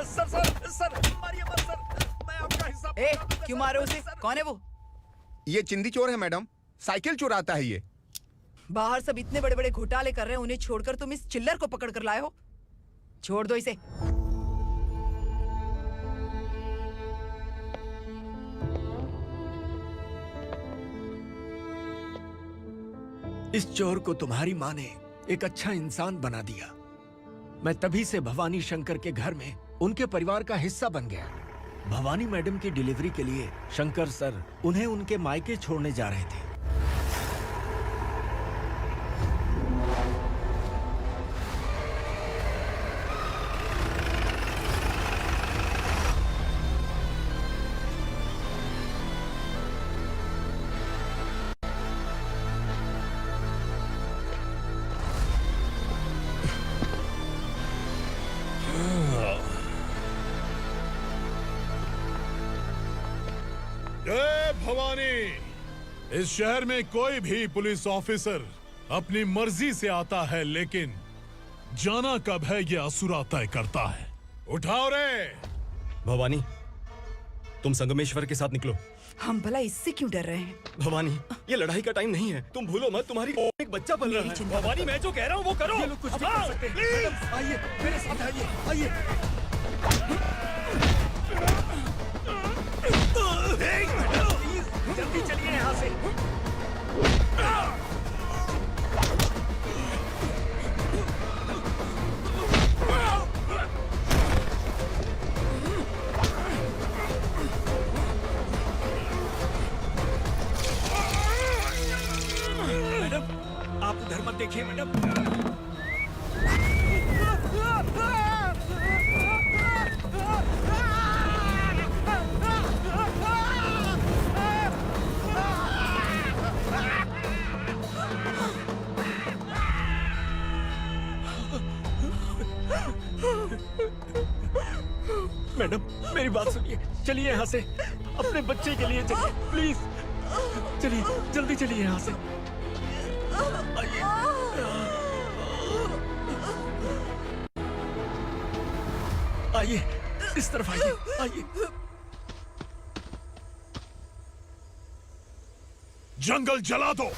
सर, मारिए मत सर, मैं आपका हिस्सा। क्यों मारे उसे? कौन है वो? ये चिंदी चोर है मैडम, साइकिल चुराता है ये। बाहर सब इतने बड़े बड़े घोटाले कर रहे हैं, उन्हें छोड़कर तुम इस चिल्लर को पकड़ कर लाए हो। छोड़ दो इसे। इस चोर को तुम्हारी माँ ने एक अच्छा इंसान बना दिया। मैं तभी से भवानी शंकर के घर में उनके परिवार का हिस्सा बन गया। भवानी मैडम की डिलीवरी के लिए शंकर सर उन्हें उनके मायके छोड़ने जा रहे थे। जय भवानी। इस शहर में कोई भी पुलिस ऑफिसर अपनी मर्जी से आता है, लेकिन जाना कब है ये असुरा तय करता है। उठाओ रे। भवानी, तुम संगमेश्वर के साथ निकलो। हम भला इससे क्यों डर रहे हैं? भवानी, ये लड़ाई का टाइम नहीं है। तुम भूलो मत, तुम्हारी एक बच्चा पल रहा है। भवानी, मैं जो कह रहा हूँ वो करो। ये लोग कुछ नहीं कर सकते। मैडम, आइए मेरे साथ आइए, आइए। जल्दी चलिए यहाँ से। मैडम, आप उधर मत देखिए मैडम। मैडम, मेरी बात सुनिए। चलिए यहाँ से, अपने बच्चे के लिए चलिए, प्लीज। चलिए, जल्दी चलिए यहाँ से। आइए, इस तरफ आइए, आइए। जंगल जला दो।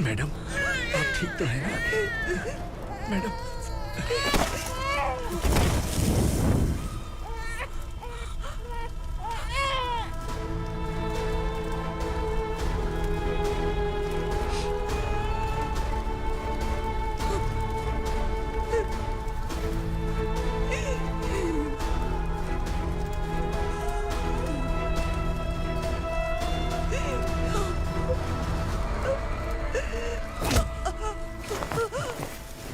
मैडम, आप ठीक तो हैं? मैडम,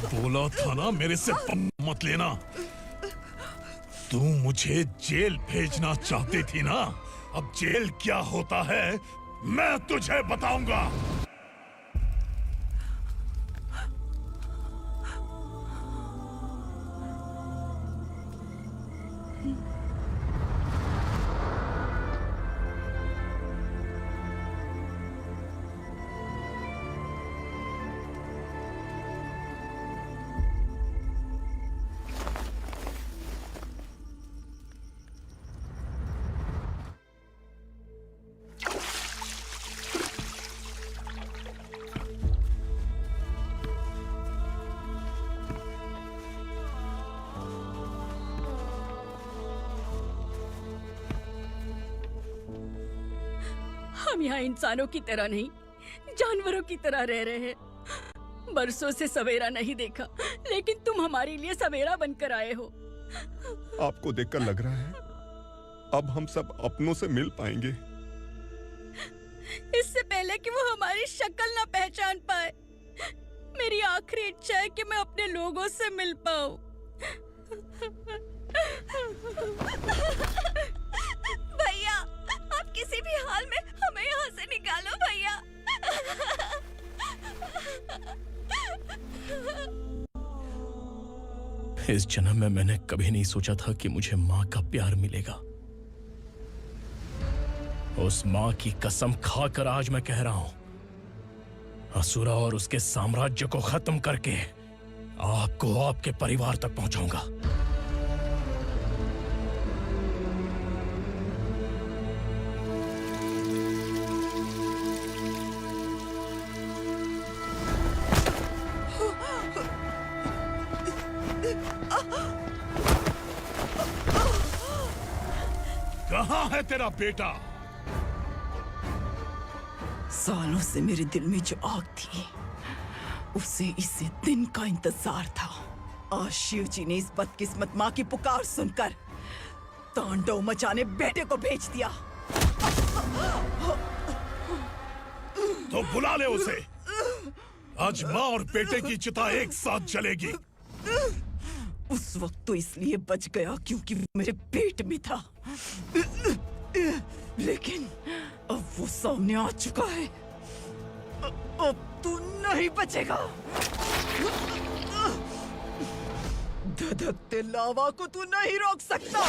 बोला था ना मेरे से मत लेना। तू मुझे जेल भेजना चाहती थी ना, अब जेल क्या होता है मैं तुझे बताऊंगा। हम यहाँ इंसानों की तरह नहीं, जानवरों की तरह रह रहे हैं। बरसों से सवेरा नहीं देखा, लेकिन तुम हमारे लिए सवेरा बनकर आए हो। आपको देखकर लग रहा है अब हम सब अपनों से मिल पाएंगे। इससे पहले कि वो हमारी शक्ल ना पहचान पाए, मेरी आखिरी इच्छा है कि मैं अपने लोगों से मिल पाऊं। भैया, आप किसी भी हाल में हमें यहाँ से निकालो भैया। इस जन्म में मैंने कभी नहीं सोचा था कि मुझे माँ का प्यार मिलेगा। उस माँ की कसम खाकर आज मैं कह रहा हूं, असुरा और उसके साम्राज्य को खत्म करके आपको आपके परिवार तक पहुंचाऊंगा। कहाँ है तेरा बेटा? सालों से मेरे दिल में जो आग थी, उसे इसी दिन का इंतजार था। आज शिव जी ने इस बदकिस्मत माँ की पुकार सुनकर तांडव मचाने बेटे को भेज दिया। तो बुला ले उसे। आज माँ और बेटे की चिता एक साथ जलेगी। उस वक्त तो इसलिए बच गया क्योंकि वो मेरे पेट में था, लेकिन अब वो सामने आ चुका है। अब तू नहीं बचेगा। धधकते लावा को तू नहीं रोक सकता।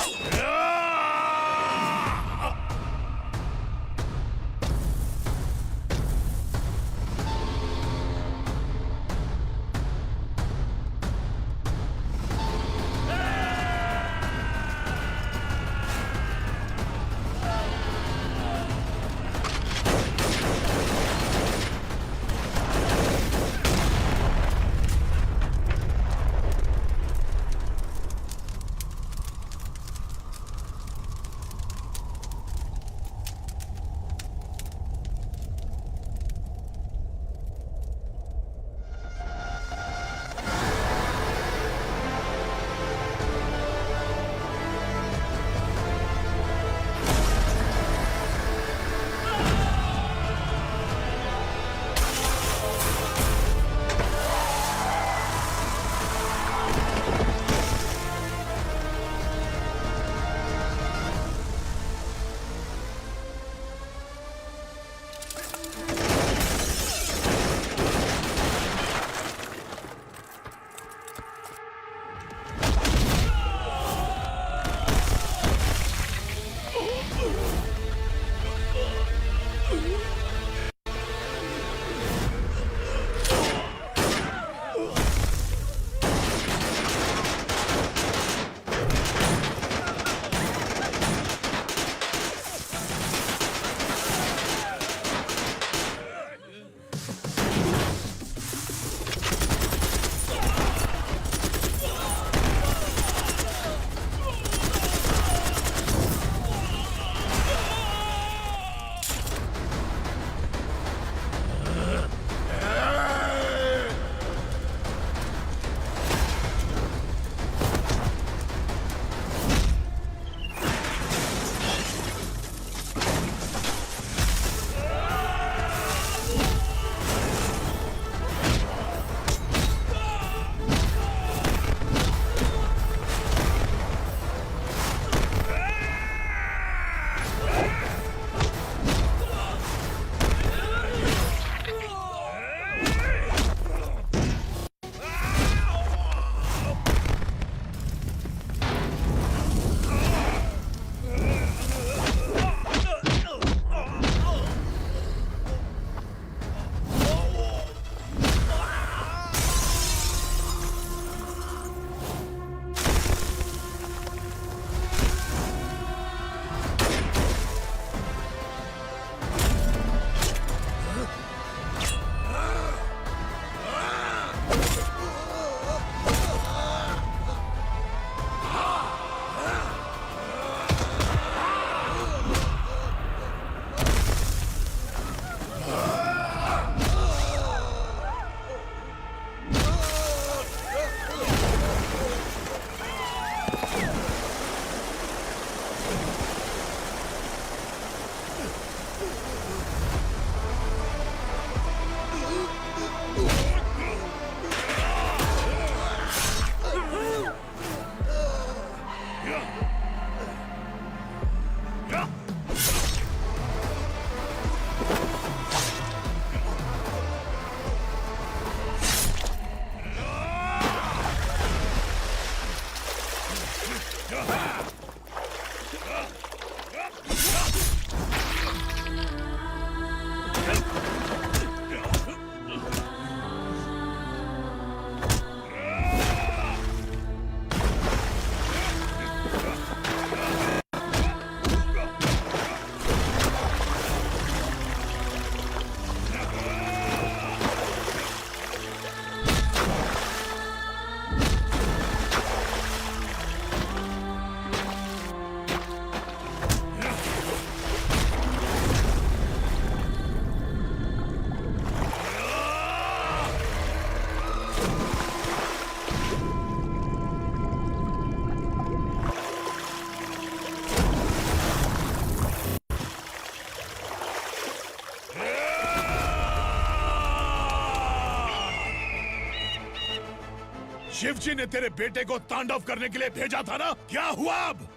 शिवजी ने तेरे बेटे को तांडव करने के लिए भेजा था ना, क्या हुआ अब?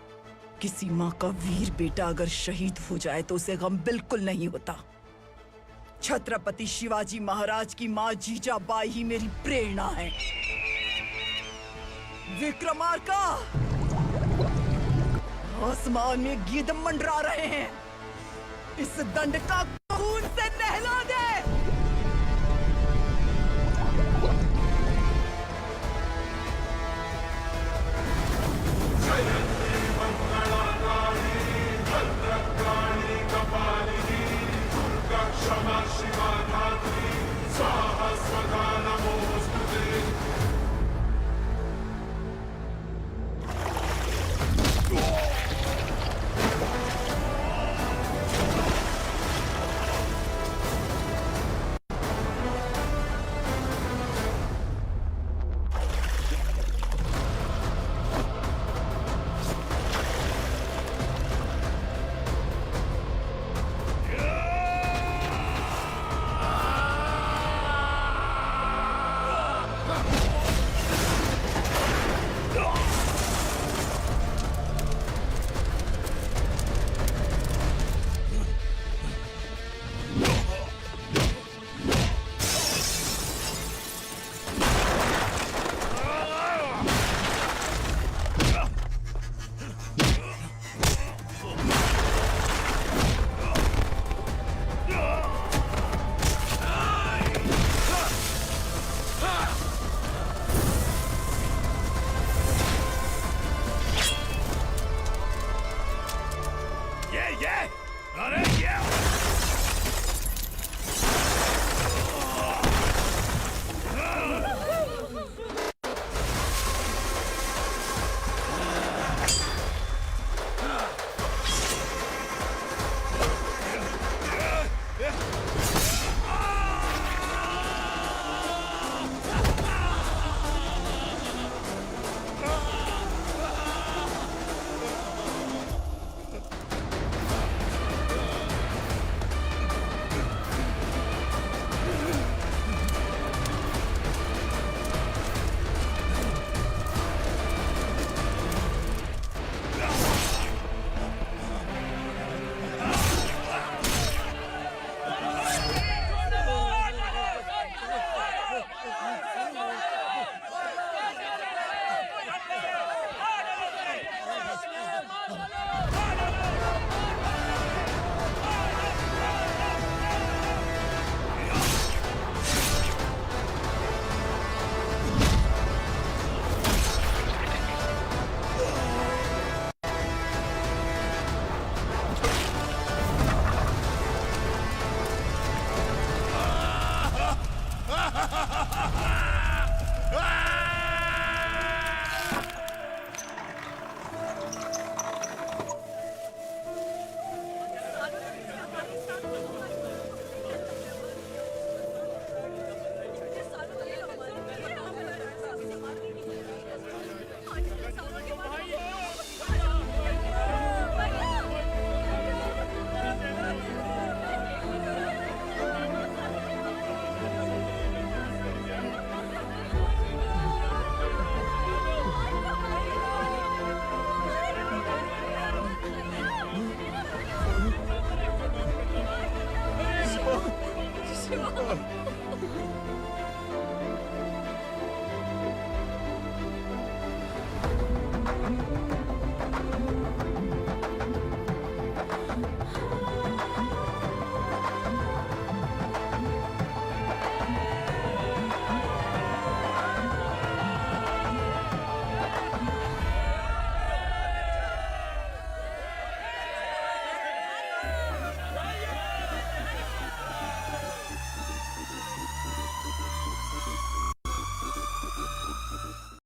किसी माँ का वीर बेटा अगर शहीद हो जाए तो उसे गम बिल्कुल नहीं होता। छत्रपति शिवाजी महाराज की माँ जीजाबाई ही मेरी प्रेरणा है। विक्रमार्का, आसमान में गीत मंडरा रहे हैं। इस दंड का खून से नहला दे।